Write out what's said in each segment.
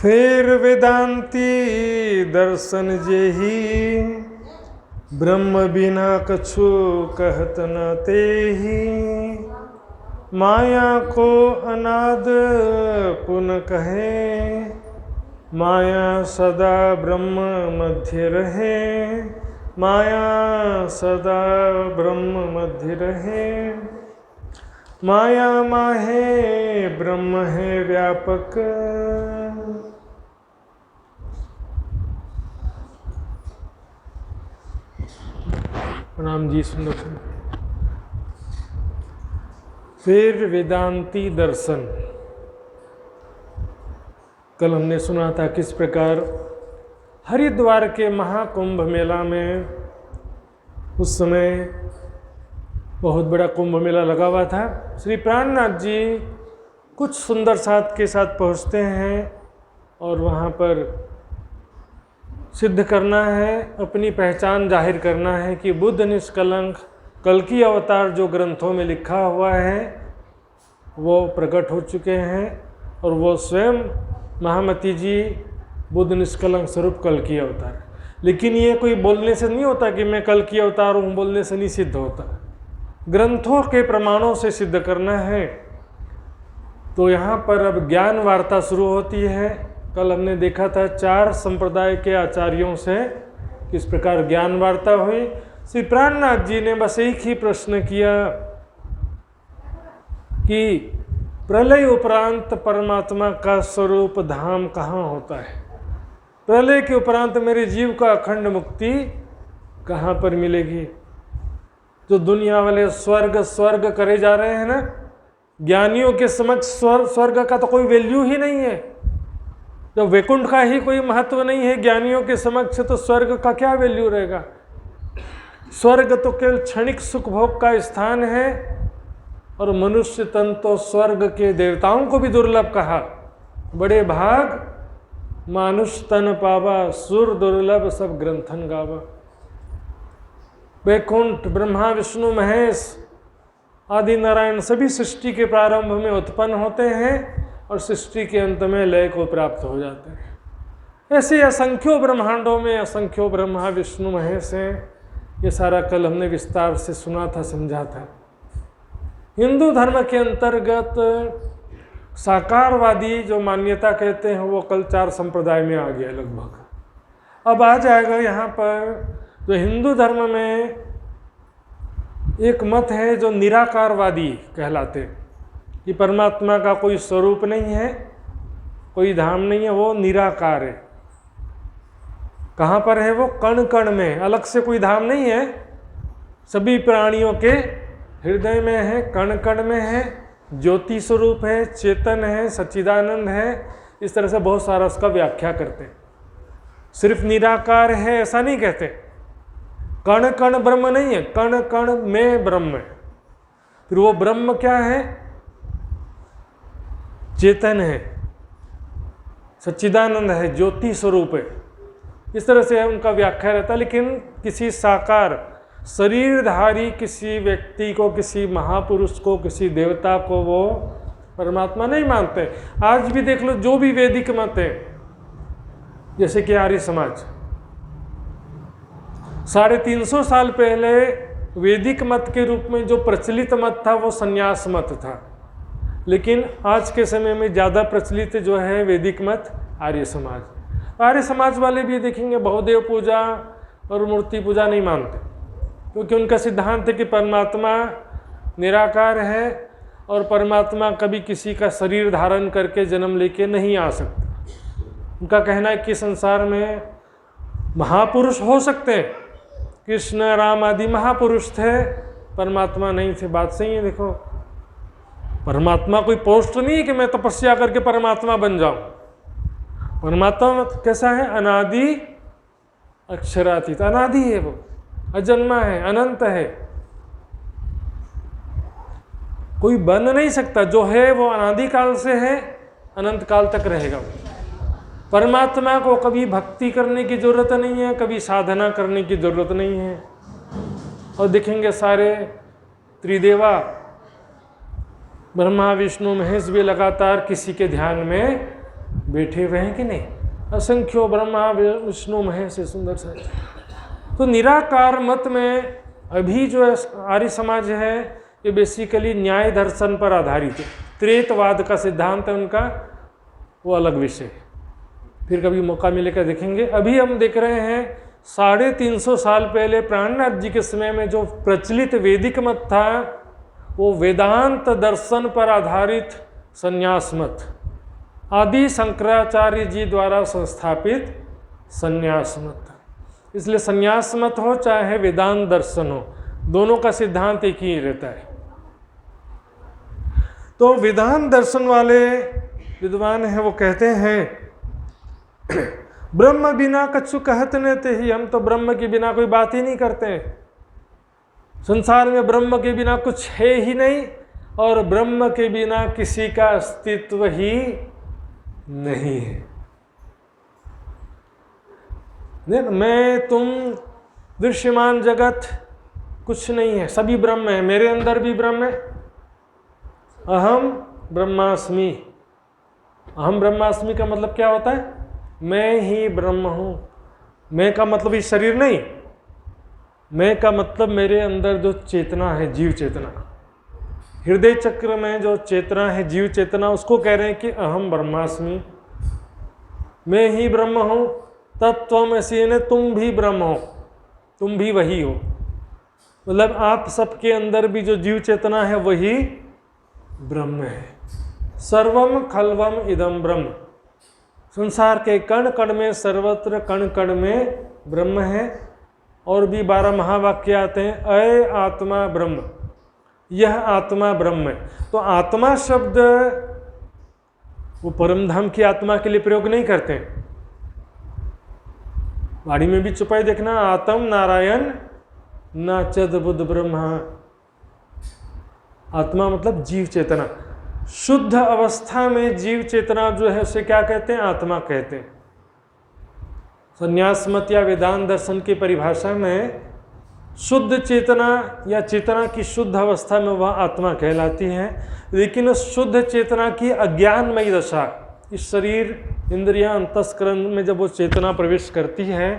फिर वेदांती दर्शन जेहि, ब्रह्म बिना कछु कहत न तेहि। माया को अनाद पुन कहे, माया सदा ब्रह्म मध्य रहे। माया सदा ब्रह्म मध्य रहे। माया माहे ब्रह्म है व्यापक। प्रणाम जी। सुंदर सुंदर। फिर वेदांती दर्शन। कल हमने सुना था किस प्रकार हरिद्वार के महाकुंभ मेला में उस समय बहुत बड़ा कुंभ मेला लगा हुआ था। श्री प्राणनाथ जी कुछ सुंदर साथ के साथ पहुंचते हैं और वहाँ पर सिद्ध करना है, अपनी पहचान जाहिर करना है कि बुद्ध निष्कलंक कल्कि अवतार जो ग्रंथों में लिखा हुआ है वो प्रकट हो चुके हैं और वो स्वयं महामती जी बुद्ध निष्कलंक स्वरूप कल्कि अवतार। लेकिन ये कोई बोलने से नहीं होता कि मैं कल्कि अवतार हूँ, बोलने से नहीं सिद्ध होता, ग्रंथों के प्रमाणों से सिद्ध करना है। तो यहाँ पर अब ज्ञान वार्ता शुरू होती है। कल हमने देखा था 4 संप्रदाय के आचार्यों से किस प्रकार ज्ञान वार्ता हुई। श्री प्राणनाथ जी ने बस एक ही प्रश्न किया कि प्रलय उपरांत परमात्मा का स्वरूप धाम कहाँ होता है। प्रलय के उपरांत मेरे जीव का अखंड मुक्ति कहाँ पर मिलेगी। जो दुनिया वाले स्वर्ग स्वर्ग करे जा रहे हैं ना, ज्ञानियों के समक्ष स्वर्ग का तो कोई वैल्यू ही नहीं है। जब वैकुंठ का ही कोई महत्व नहीं है ज्ञानियों के समक्ष, तो स्वर्ग का क्या वैल्यू रहेगा। स्वर्ग तो केवल क्षणिक सुख भोग का स्थान है और मनुष्य तन तो स्वर्ग के देवताओं को भी दुर्लभ कहा। बड़े भाग मानुष तन पावा, सुर दुर्लभ सब ग्रंथन गावा। वैकुंठ ब्रह्मा विष्णु महेश आदि नारायण सभी सृष्टि के प्रारंभ में उत्पन्न होते हैं और सृष्टि के अंत में लय को प्राप्त हो जाते हैं। ऐसे असंख्यों ब्रह्मांडों में असंख्यों ब्रह्मा विष्णु महेश हैं। ये सारा कल हमने विस्तार से सुना था, समझा था। हिंदू धर्म के अंतर्गत साकारवादी जो मान्यता कहते हैं वो कल 4 संप्रदाय में आ गया लगभग। अब आ जाएगा यहाँ पर जो हिंदू धर्म में एक मत है जो निराकारवादी कहलाते, कि परमात्मा का कोई स्वरूप नहीं है, कोई धाम नहीं है, वो निराकार है। कहाँ पर है वो? कण कण में, अलग से कोई धाम नहीं है। सभी प्राणियों के हृदय में है, कण कण में है, ज्योति स्वरूप है, चेतन है, सच्चिदानंद है। इस तरह से बहुत सारा उसका व्याख्या करते हैं। सिर्फ निराकार है ऐसा नहीं कहते। कण कण ब्रह्म नहीं है, कण कण में ब्रह्म है। फिर वो ब्रह्म क्या है? चेतन है, सच्चिदानंद है, ज्योति स्वरूप है। इस तरह से उनका व्याख्या रहता है। लेकिन किसी साकार शरीरधारी किसी व्यक्ति को, किसी महापुरुष को, किसी देवता को वो परमात्मा नहीं मानते। आज भी देख लो जो भी वैदिक मत है, जैसे कि आर्य समाज, 350 साल पहले वैदिक मत के रूप में जो प्रचलित मत था वो संन्यास मत था। लेकिन आज के समय में ज़्यादा प्रचलित जो है वैदिक मत आर्य समाज। आर्य समाज वाले भी देखेंगे बहुदेव पूजा और मूर्ति पूजा नहीं मानते, क्योंकि उनका सिद्धांत है कि परमात्मा निराकार है और परमात्मा कभी किसी का शरीर धारण करके जन्म लेके नहीं आ सकता। उनका कहना है कि संसार में महापुरुष हो सकते हैं, कृष्ण राम आदि महापुरुष थे, परमात्मा नहीं थे। बात सही है। देखो, परमात्मा कोई पोस्ट नहीं है कि मैं तपस्या करके परमात्मा बन जाऊं। परमात्मा कैसा है? अनादि अक्षरातीत, अनादि है, वो अजन्मा है, अनंत है, कोई बन नहीं सकता। जो है वो अनादि काल से है, अनंत काल तक रहेगा। परमात्मा को कभी भक्ति करने की जरूरत नहीं है, कभी साधना करने की जरूरत नहीं है। और देखेंगे सारे त्रिदेवा ब्रह्मा विष्णु महेश भी लगातार किसी के ध्यान में बैठे हुए हैं कि नहीं? असंख्यो ब्रह्मा विष्णु महेश सुंदर सा। तो निराकार मत में अभी जो आर्य समाज है ये बेसिकली न्याय दर्शन पर आधारित है। त्रेतवाद का सिद्धांत है उनका, वो अलग विषय है, फिर कभी मौका मिलेगा देखेंगे। अभी हम देख रहे हैं 350 साल पहले प्राणनाथ जी के समय में जो प्रचलित वैदिक मत था वो वेदांत दर्शन पर आधारित संन्यास मत, आदि शंकराचार्य जी द्वारा संस्थापित संन्यास मत। इसलिए संन्यास मत हो चाहे वेदांत दर्शन हो, दोनों का सिद्धांत एक ही रहता है। तो वेदांत दर्शन वाले विद्वान हैं वो कहते हैं ब्रह्म बिना कछु कहत न ते ही, हम तो ब्रह्म के बिना कोई बात ही नहीं करते हैं। संसार में ब्रह्म के बिना कुछ है ही नहीं और ब्रह्म के बिना किसी का अस्तित्व ही नहीं है। मैं तुम दृश्यमान जगत कुछ नहीं है, सभी ब्रह्म है, मेरे अंदर भी ब्रह्म है। अहम ब्रह्मास्मि, अहम ब्रह्मास्मि का मतलब क्या होता है? मैं ही ब्रह्म हूँ। मैं का मतलब ये शरीर नहीं, मैं का मतलब मेरे अंदर जो चेतना है, जीव चेतना, हृदय चक्र में जो चेतना है, जीव चेतना, उसको कह रहे हैं कि अहम ब्रह्मास्मि, मैं ही ब्रह्म हूँ। तत्त्वमसि ने तुम भी ब्रह्म हो, तुम भी वही हो। मतलब आप सबके अंदर भी जो जीव चेतना है वही ब्रह्म है। सर्वम खल्वम इदम ब्रह्म, संसार के कण कण में, सर्वत्र कण कण में ब्रह्म है। और भी 12 महावाक्य आते हैं, अय आत्मा ब्रह्म, यह आत्मा ब्रह्म है। तो आत्मा शब्द वो परमधाम की आत्मा के लिए प्रयोग नहीं करते हैं। वाणी में भी चुपाई देखना, आत्म नारायण नाचद बुद्ध ब्रह्मा। आत्मा मतलब जीव चेतना, शुद्ध अवस्था में जीव चेतना जो है उसे क्या कहते हैं? आत्मा कहते हैं। संन्यास मत या वेदांत दर्शन की परिभाषा में शुद्ध चेतना या चेतना की शुद्ध अवस्था में वह आत्मा कहलाती है। लेकिन उस शुद्ध चेतना की अज्ञानमयी दशा, इस शरीर इंद्रियां अंतस्करण में जब वो चेतना प्रवेश करती है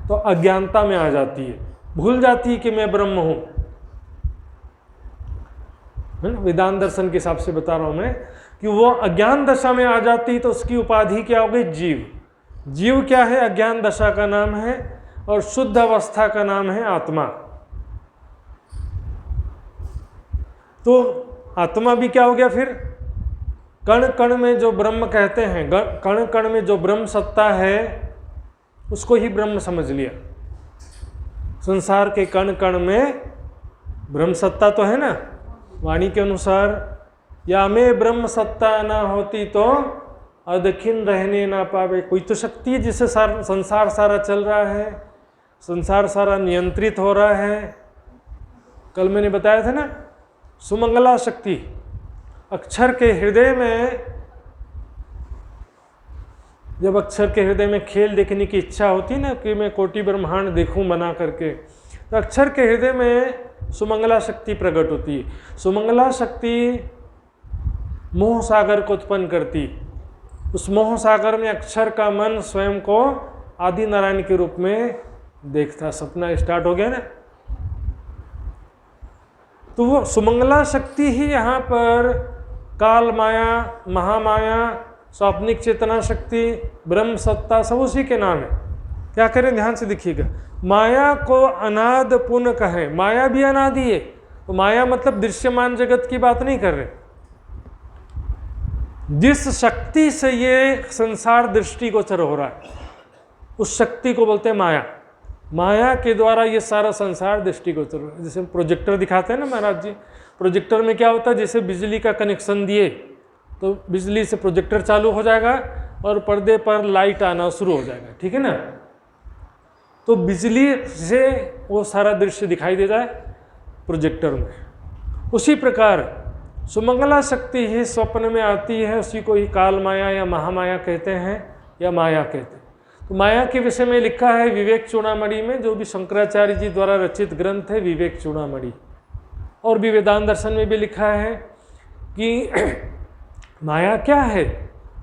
तो अज्ञानता में आ जाती है, भूल जाती है कि मैं ब्रह्म हूँ। वेदांत दर्शन के हिसाब से बता रहा हूँ मैं कि वो अज्ञान दशा में आ जाती तो उसकी उपाधि क्या हो गई? जीव। जीव क्या है? अज्ञान दशा का नाम है, और शुद्ध अवस्था का नाम है आत्मा। तो आत्मा भी क्या हो गया फिर? कण कण में जो ब्रह्म कहते हैं, कण कण में जो ब्रह्म सत्ता है उसको ही ब्रह्म समझ लिया। संसार के कण कण में ब्रह्म सत्ता तो है ना, वाणी के अनुसार, या में ब्रह्म सत्ता ना होती तो अदखिन रहने ना पावे। कोई तो शक्ति है जिससे संसार सारा चल रहा है, संसार सारा नियंत्रित हो रहा है। कल मैंने बताया था ना, सुमंगला शक्ति। अक्षर के हृदय में, जब अक्षर के हृदय में खेल देखने की इच्छा होती ना कि मैं कोटि ब्रह्मांड देखूं बना करके, तो अक्षर के हृदय में सुमंगला शक्ति प्रकट होती है। सुमंगला शक्ति मोह सागर को उत्पन्न करती। उस मोह सागर में अक्षर का मन स्वयं को आदि नारायण के रूप में देखता। सपना स्टार्ट हो गया ना। तो वो सुमंगला शक्ति ही यहाँ पर काल माया, महामाया, स्वाप्निक चेतना शक्ति, ब्रह्म सत्ता, सब उसी के नाम है। क्या करें? ध्यान से देखिएगा। माया को अनाद पुण्य कहें, माया भी अनादि है। तो माया मतलब दृश्यमान जगत की बात नहीं कर रहे। जिस शक्ति से ये संसार दृष्टिगोचर हो रहा है उस शक्ति को बोलते हैं माया। माया के द्वारा ये सारा संसार दृष्टिगोचर हो रहा है। जैसे प्रोजेक्टर दिखाते हैं ना महाराज जी, प्रोजेक्टर में क्या होता है? जैसे बिजली का कनेक्शन दिए तो बिजली से प्रोजेक्टर चालू हो जाएगा और पर्दे पर लाइट आना शुरू हो जाएगा, ठीक है ना। तो बिजली से वो सारा दृश्य दिखाई दे जाए प्रोजेक्टर में। उसी प्रकार सुमंगला शक्ति ही स्वप्न में आती है, उसी को ही काल माया या महामाया कहते हैं या माया कहते हैं। तो माया के विषय में लिखा है विवेक चूड़ामणि में, जो भी शंकराचार्य जी द्वारा रचित ग्रंथ है विवेक चूड़ामणि। और भी वेदांत दर्शन में भी लिखा है कि माया क्या है?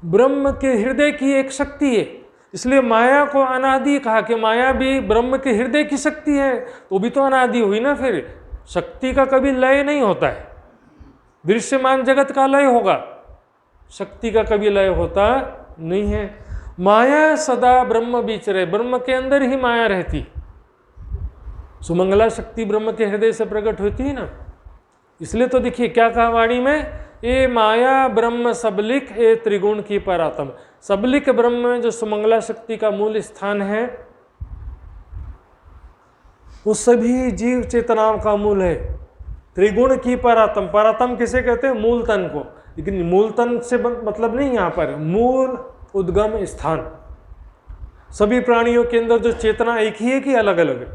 ब्रह्म के हृदय की एक शक्ति है। इसलिए माया को अनादि कहा कि माया भी ब्रह्म के हृदय की शक्ति है, तो भी तो अनादि हुई ना। फिर शक्ति का कभी लय नहीं होता है। दृश्यमान जगत का लय होगा, शक्ति का कभी लय होता नहीं है। माया सदा ब्रह्म विचरे, ब्रह्म के अंदर ही माया रहती। सुमंगला शक्ति ब्रह्म के हृदय से प्रकट होती है ना। इसलिए तो देखिए क्या कहा वाणी में, ए माया ब्रह्म सबलिक ए त्रिगुण की परातम। सबलिक ब्रह्म में जो सुमंगला शक्ति का मूल स्थान है, वो सभी जीव चेतनाओं का मूल है। त्रिगुण की परातम, परातम किसे कहते हैं? मूल तन को। लेकिन मूल तन से मतलब नहीं, यहाँ पर मूल उद्गम स्थान। सभी प्राणियों के अंदर जो चेतना एक ही है कि अलग अलग है?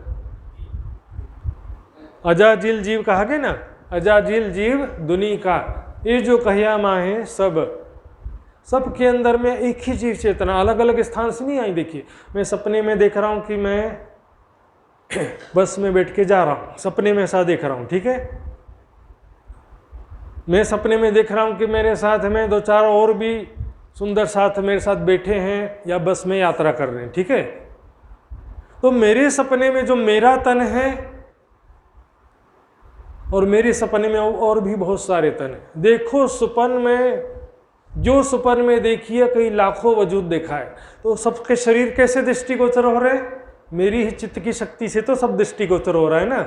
अजाजिल जीव कहा गया ना, अजाजिल जीव दुनी का, ये जो कहिया माहे सब के अंदर में एक ही जीव चेतना, अलग अलग स्थान से नहीं आई। देखिए मैं सपने में देख रहा हूँ कि मैं बस में बैठ के जा रहा हूँ, सपने में ऐसा देख रहा हूँ, ठीक है। मैं सपने में देख रहा हूँ कि मेरे साथ में 2-4 और भी सुंदर साथ मेरे साथ बैठे हैं या बस में यात्रा कर रहे हैं, ठीक है। तो मेरे सपने में जो मेरा तन है और मेरे सपने में और भी बहुत सारे तन है। देखो सुपन में, जो सुपन में देखिए कई लाखों वजूद देखा है, तो सबके शरीर कैसे दृष्टिगोचर हो रहे हैं? मेरी ही चित्त की शक्ति से तो सब दृष्टिगोचर हो रहा है ना।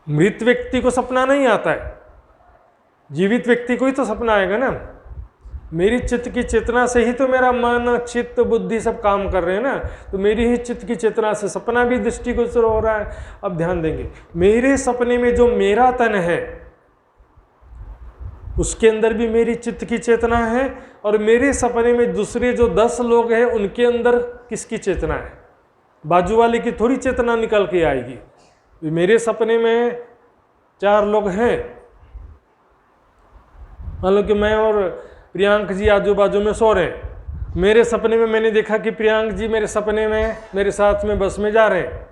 मृत व्यक्ति को सपना नहीं आता है, जीवित व्यक्ति को ही तो सपना आएगा ना। मेरी चित्त की चेतना से ही तो मेरा मन चित्त बुद्धि सब काम कर रहे हैं ना। तो मेरी ही चित्त की चेतना से सपना भी दृष्टिगोचर हो रहा है। अब ध्यान देंगे, मेरे सपने में जो मेरा तन है उसके अंदर भी मेरी चित्त की चेतना है, और मेरे सपने में दूसरे जो 10 लोग हैं उनके अंदर किसकी चेतना है? बाजू वाले की थोड़ी चेतना निकल के आएगी। मेरे सपने में 4 लोग हैं, मान लो कि मैं और प्रियांक जी आजू बाजू में सो रहे हैं। मेरे सपने में मैंने देखा कि प्रियांक जी मेरे सपने में मेरे साथ में बस में जा रहे हैं,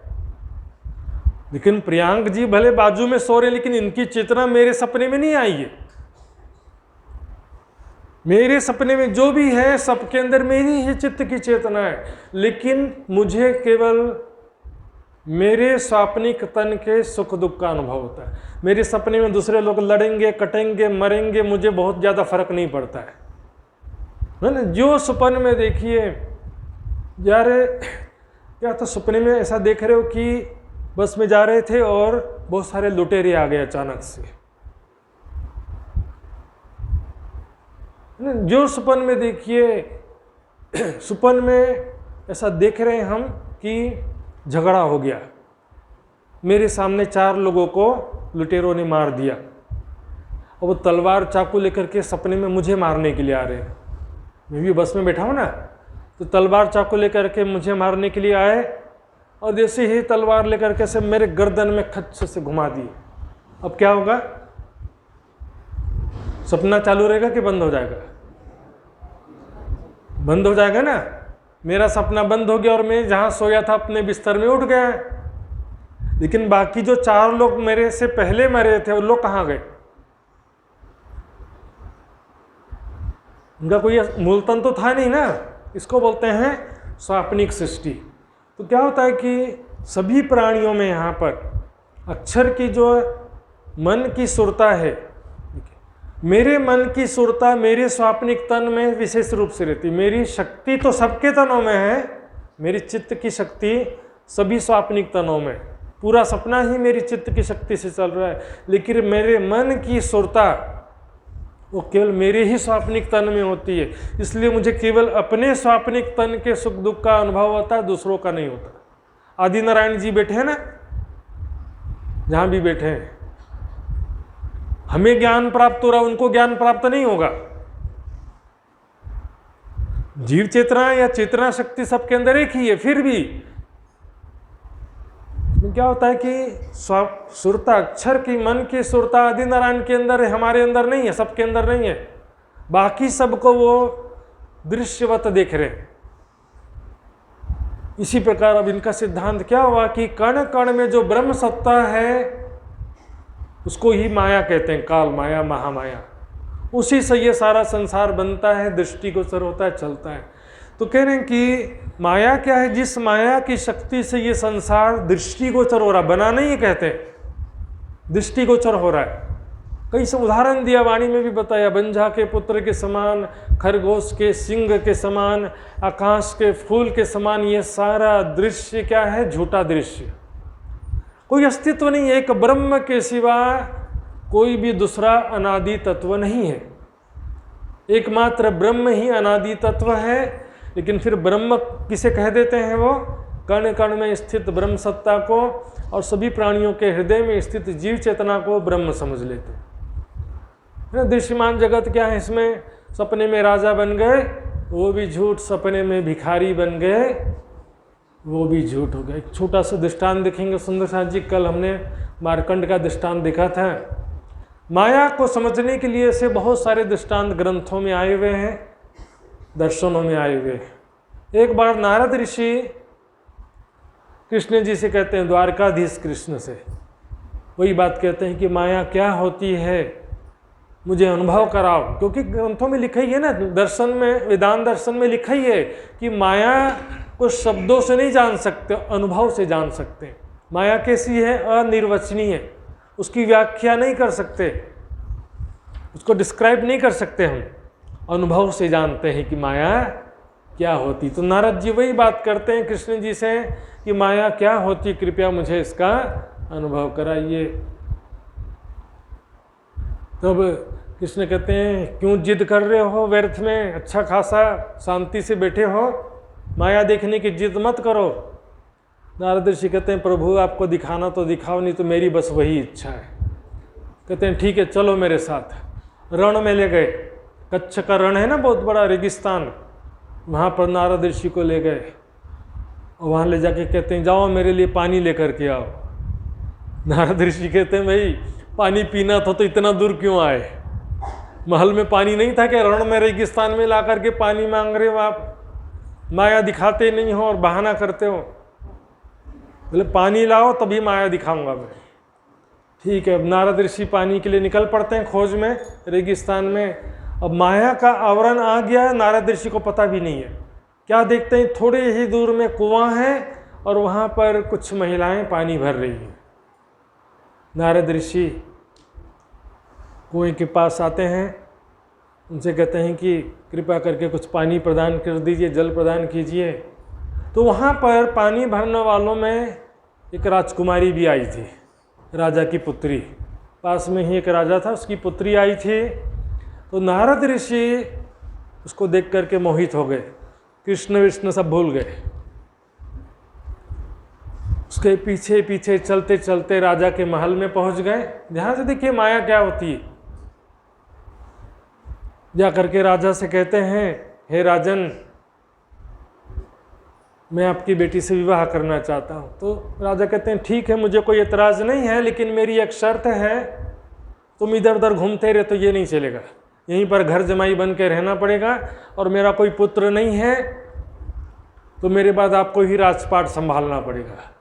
लेकिन प्रियांक जी भले बाजू में सो रहे हैं, लेकिन इनकी चेतना मेरे सपने में नहीं आई है। मेरे सपने में जो भी है सबके अंदर मेरी ही चित्त की चेतना है, लेकिन मुझे केवल मेरे स्वाप्निक तन के सुख दुख का अनुभव होता है। मेरे सपने में दूसरे लोग लड़ेंगे, कटेंगे, मरेंगे, मुझे बहुत ज़्यादा फर्क नहीं पड़ता है ना। जो सपन में देखिए यार, क्या तो सपने में ऐसा देख रहे हो कि बस में जा रहे थे और बहुत सारे लुटेरे आ गए अचानक से, जो सपन में देखिए, सपन में ऐसा देख रहे हैं हम कि झगड़ा हो गया, मेरे सामने 4 लोगों को लुटेरों ने मार दिया, और वो तलवार चाकू लेकर के सपने में मुझे मारने के लिए आ रहे हैं। मैं भी बस में बैठा हूँ ना, तो तलवार चाकू लेकर के मुझे मारने के लिए आए, और जैसे ही तलवार लेकर के से मेरे गर्दन में खच्च से घुमा दिए। अब क्या होगा? सपना चालू रहेगा कि बंद हो जाएगा? बंद हो जाएगा ना। मेरा सपना बंद हो गया और मैं जहां सोया था अपने बिस्तर में उठ गया। लेकिन बाकी जो 4 लोग मेरे से पहले मरे थे, वो लोग कहाँ गए? उनका कोई मूलतन तो था नहीं ना। इसको बोलते हैं स्वाप्निक सृष्टि। तो क्या होता है कि सभी प्राणियों में यहाँ पर अक्षर की जो मन की सुरता है, मेरे मन की सुरता मेरे स्वाप्निक तन में विशेष रूप से रहती। मेरी शक्ति तो सबके तनों में है, मेरी चित्त की शक्ति सभी स्वाप्निक तनों में, पूरा सपना ही मेरी चित्त की शक्ति से चल रहा है। लेकिन मेरे मन की सुरता वो केवल मेरे ही स्वाप्निक तन में होती है। इसलिए मुझे केवल अपने स्वाप्निक तन के सुख दुख का अनुभव होता है, दूसरों का नहीं होता। आदि नारायण जी बैठे हैं ना, जहाँ भी बैठे हैं, हमें ज्ञान प्राप्त हो रहा, उनको ज्ञान प्राप्त नहीं होगा। जीव चेतना या चेतना शक्ति सबके अंदर एक ही है। फिर भी क्या होता है कि सुरता, अक्षर की मन की सुरता आदि नारायण के अंदर है, हमारे अंदर नहीं है, सबके अंदर नहीं है। बाकी सबको वो दृश्यवत देख रहे हैं। इसी प्रकार अब इनका सिद्धांत क्या हुआ कि कण कण में जो ब्रह्म सत्ता है उसको ही माया कहते हैं, काल माया, महामाया। उसी से ये सारा संसार बनता है, दृष्टिगोचर होता है, चलता है। तो कह रहे हैं कि माया क्या है, जिस माया की शक्ति से ये संसार दृष्टिगोचर हो रहा, बना नहीं है कहते, दृष्टिगोचर हो रहा है। कई से उदाहरण दिया, वाणी में भी बताया, बंझा के पुत्र के समान, खरगोश के सिंह के समान, आकाश के फूल के समान, ये सारा दृश्य क्या है, झूठा दृश्य। कोई अस्तित्व नहीं है, एक ब्रह्म के सिवा कोई भी दूसरा अनादि तत्व नहीं है। एकमात्र ब्रह्म ही अनादि तत्व है। लेकिन फिर ब्रह्म किसे कह देते हैं, वो कण कण में स्थित ब्रह्म सत्ता को और सभी प्राणियों के हृदय में स्थित जीव चेतना को ब्रह्म समझ लेते हैं। दृश्यमान जगत क्या है, इसमें सपने में राजा बन गए वो भी झूठ, सपने में भिखारी बन गए वो भी झूठ हो गया। एक छोटा सा दृष्टांत देखेंगे सुंदर साथ जी, कल हमने मार्कंड का दृष्टांत देखा था। माया को समझने के लिए से बहुत सारे दृष्टांत ग्रंथों में आए हुए हैं, दर्शनों में आए हुए हैं। एक बार नारद ऋषि कृष्ण जी से कहते हैं, द्वारकाधीश कृष्ण से वही बात कहते हैं कि माया क्या होती है, मुझे अनुभव कराओ। क्योंकि ग्रंथों में लिखा ही है ना, दर्शन में, वेदांत दर्शन में लिखा ही है कि माया को शब्दों से नहीं जान सकते, अनुभव से जान सकते हैं। माया कैसी है, अनिर्वचनीय, उसकी व्याख्या नहीं कर सकते, उसको डिस्क्राइब नहीं कर सकते, हम अनुभव से जानते हैं कि माया क्या होती। तो नारद जी वही बात करते हैं कृष्ण जी से कि माया क्या होती, कृपया मुझे इसका अनुभव कराइए। तब कृष्ण कहते हैं, क्यों जिद कर रहे हो व्यर्थ में, अच्छा खासा शांति से बैठे हो, माया देखने की जिद मत करो। नारद ऋषि कहते हैं, प्रभु आपको दिखाना तो दिखाओ, नहीं तो मेरी बस वही इच्छा है। कहते हैं ठीक है चलो मेरे साथ। रण में ले गए, कच्छ का रण है ना, बहुत बड़ा रेगिस्तान, वहाँ पर नारद ऋषि को ले गए और वहाँ ले जाके कहते हैं, जाओ मेरे लिए पानी लेकर के आओ। नारद ऋषि कहते हैं, भाई पानी पीना था तो इतना दूर क्यों आए, महल में पानी नहीं था कि रण में रेगिस्तान में ला करके पानी मांग रहे हो आप, माया दिखाते नहीं हो और बहाना करते हो। बोले पानी लाओ तभी माया दिखाऊंगा मैं। ठीक है, अब नारद ऋषि पानी के लिए निकल पड़ते हैं खोज में रेगिस्तान में। अब माया का आवरण आ गया, नारद ऋषि को पता भी नहीं है। क्या देखते हैं, थोड़े ही दूर में कुआं है और वहाँ पर कुछ महिलाएं पानी भर रही हैं। नारद ऋषि कुएं के पास आते हैं, उनसे कहते हैं कि कृपा करके कुछ पानी प्रदान कर दीजिए, जल प्रदान कीजिए। तो वहाँ पर पानी भरने वालों में एक राजकुमारी भी आई थी, राजा की पुत्री। पास में ही एक राजा था, उसकी पुत्री आई थी। तो नारद ऋषि उसको देख करके मोहित हो गए, कृष्ण विष्णु सब भूल गए। उसके पीछे पीछे चलते चलते राजा के महल में पहुंच गए। ध्यान से देखिए माया क्या होती है। जा करके राजा से कहते हैं, हे राजन, मैं आपकी बेटी से विवाह करना चाहता हूँ। तो राजा कहते हैं, ठीक है, मुझे कोई एतराज़ नहीं है, लेकिन मेरी एक शर्त है, तुम इधर उधर घूमते रहे तो ये नहीं चलेगा, यहीं पर घर जमाई बन के रहना पड़ेगा, और मेरा कोई पुत्र नहीं है तो मेरे बाद आपको ही राजपाट संभालना पड़ेगा।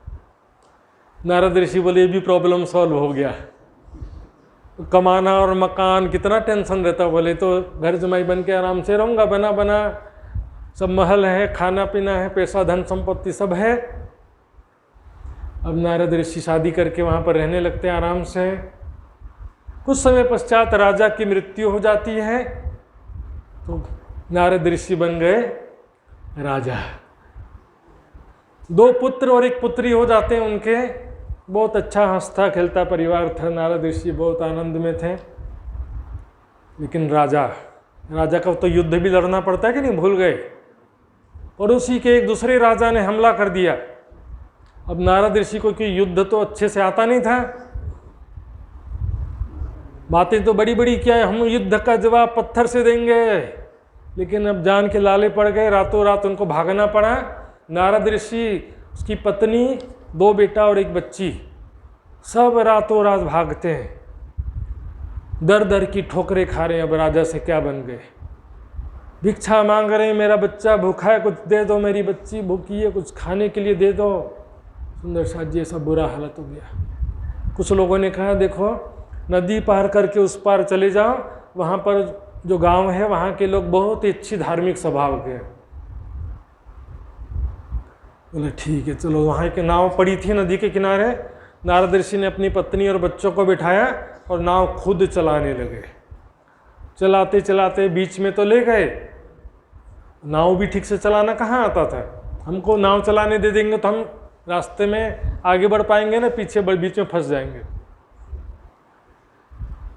नारद ऋषि बोले, ये भी प्रॉब्लम सॉल्व हो गया। तो कमाना और मकान कितना टेंशन रहता, बोले तो घर जमाई बन के आराम से रहूँगा, बना बना सब महल है, खाना पीना है, पैसा धन संपत्ति सब है। अब नारद ऋषि शादी करके वहाँ पर रहने लगते हैं आराम से। कुछ समय पश्चात राजा की मृत्यु हो जाती है, तो नारद ऋषि बन गए राजा। 2 पुत्र और 1 पुत्री हो जाते हैं उनके। बहुत अच्छा हंसता खेलता परिवार था, नारद ऋषि बहुत आनंद में थे। लेकिन राजा का तो युद्ध भी लड़ना पड़ता है कि नहीं, भूल गए। पड़ोसी के एक दूसरे राजा ने हमला कर दिया। अब नारद ऋषि को कि युद्ध तो अच्छे से आता नहीं था, बातें तो बड़ी बड़ी क्या है, हम युद्ध का जवाब पत्थर से देंगे, लेकिन अब जान के लाले पड़ गए, रातों रात उनको भागना पड़ा। नारद ऋषि, उसकी पत्नी, 2 बेटा और 1 बच्ची, सब रातों रात भागते हैं, दर दर की ठोकरें खा रहे हैं। अब राजा से क्या बन गए, भिक्षा मांग रहे हैं, मेरा बच्चा भूखा है, कुछ दे दो, मेरी बच्ची भूखी है, कुछ खाने के लिए दे दो। सुंदर साथ जी, ऐसा बुरा हालत हो गया। कुछ लोगों ने कहा, देखो नदी पार करके उस पार चले जाओ, वहाँ पर जो गांव है वहाँ के लोग बहुत ही अच्छी धार्मिक स्वभाव के हैं। बोले ठीक है चलो। वहाँ एक नाव पड़ी थी नदी के किनारे, नारद ऋषि ने अपनी पत्नी और बच्चों को बिठाया और नाव खुद चलाने लगे। चलाते चलाते बीच में तो ले गए, नाव भी ठीक से चलाना कहाँ आता था। हमको नाव चलाने दे देंगे तो हम रास्ते में आगे बढ़ पाएंगे ना, पीछे बीच में फंस जाएंगे।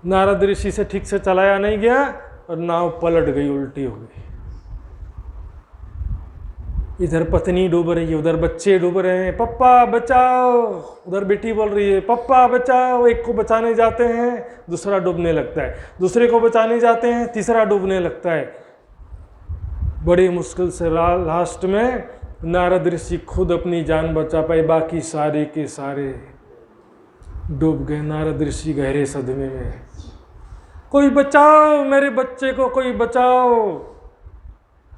नारद ऋषि से ठीक से चलाया नहीं गया और नाव पलट गई, उल्टी हो गई। इधर पत्नी डूब रही है, उधर बच्चे डूब रहे हैं, पप्पा बचाओ। उधर बेटी बोल रही है पप्पा बचाओ। एक को बचाने जाते हैं दूसरा डूबने लगता है, दूसरे को बचाने जाते हैं तीसरा डूबने लगता है। बड़ी मुश्किल से लास्ट में नारद ऋषि खुद अपनी जान बचा पाए, बाकी सारे के सारे डूब गए। नारद ऋषि गहरे सदमे में, कोई बचाओ मेरे बच्चे को, कोई बचाओ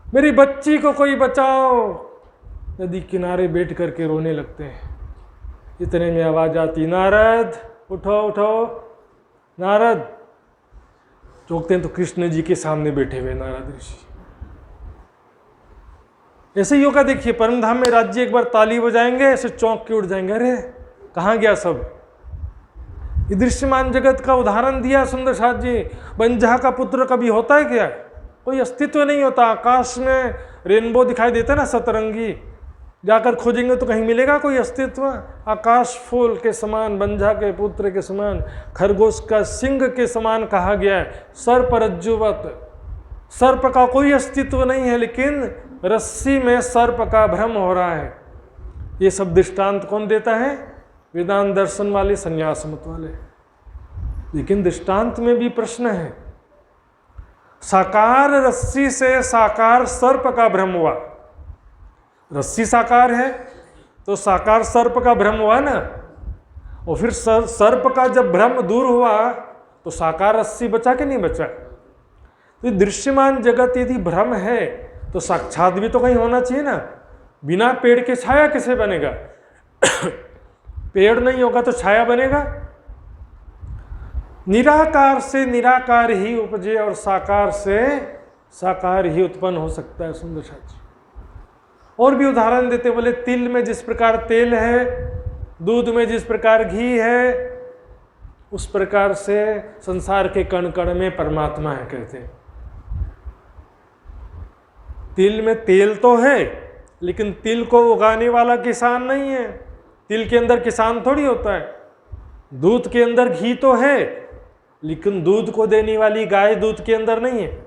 मेरी बच्ची को, कोई बचाओ। नदी किनारे बैठ करके रोने लगते हैं। इतने में आवाज आती, नारद उठो उठो। नारद चौंकते हैं तो कृष्ण जी के सामने बैठे हुए नारद ऋषि। ऐसे ही होगा, देखिए परमधाम में राज्य एक बार ताली बजाएंगे ऐसे चौंक के उठ जाएंगे, अरे कहाँ गया सब। ये दृश्यमान जगत का उदाहरण दिया सुंदर साथ जी। बंझा का पुत्र कभी होता है क्या? कोई अस्तित्व नहीं होता। आकाश में रेनबो दिखाई देता है ना, सतरंगी, जाकर खोजेंगे तो कहीं मिलेगा कोई अस्तित्व? आकाश फूल के समान, बंझा के पुत्र के समान, खरगोश का सिंह के समान कहा गया है, सर्प रज्जुवत। सर्प का कोई अस्तित्व नहीं है, लेकिन रस्सी में सर्प का भ्रम हो रहा है। ये सब दृष्टांत कौन देता है? वेदांत दर्शन वाले, संन्यास मत वाले। लेकिन दृष्टांत में भी प्रश्न है। साकार रस्सी से साकार सर्प का भ्रम हुआ। रस्सी साकार है तो साकार सर्प का भ्रम हुआ ना, और फिर सर्प का जब भ्रम दूर हुआ तो साकार रस्सी बचा कि नहीं बचा? तो दृश्यमान जगत यदि भ्रम है तो साक्षात भी तो कहीं होना चाहिए ना। बिना पेड़ के छाया कैसे बनेगा? पेड़ नहीं होगा तो छाया बनेगा? निराकार से निराकार ही उपजे और साकार से साकार ही उत्पन्न हो सकता है। सुंदर साथ। और भी उदाहरण देते, बोले तिल में जिस प्रकार तेल है, दूध में जिस प्रकार घी है, उस प्रकार से संसार के कण कण में परमात्मा है कहते हैं। तिल में तेल तो है लेकिन तिल को उगाने वाला किसान नहीं है। तिल के अंदर किसान थोड़ी होता है। दूध के अंदर घी तो है लेकिन दूध को देने वाली गाय दूध के अंदर नहीं है।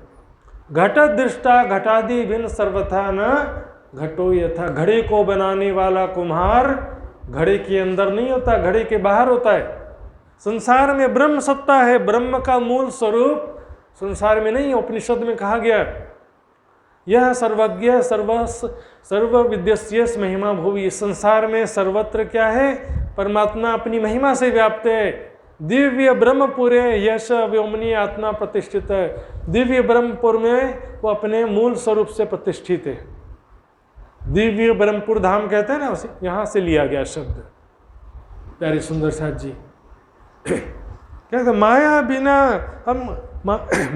घट दृष्टा घटादि भिन्न सर्वथा न घटो यथा। घड़े को बनाने वाला कुम्हार घड़े के अंदर नहीं होता, घड़े के बाहर होता है। संसार में ब्रह्म सत्ता है, ब्रह्म का मूल स्वरूप संसार में नहीं। उपनिषद में कहा गया, यह सर्वज्ञ सर्व विद्यस्य महिमा भुवि। संसार में सर्वत्र क्या है? परमात्मा अपनी महिमा से व्याप्त है। दिव्य ब्रह्मपुरे यश व्योमनी आत्मा प्रतिष्ठित है। दिव्य ब्रह्मपुर में वो अपने मूल स्वरूप से प्रतिष्ठित है। दिव्य ब्रह्मपुर धाम कहते हैं ना, यहाँ से लिया गया शब्द। प्यारे सुंदर साथ जी कहते माया बिना हम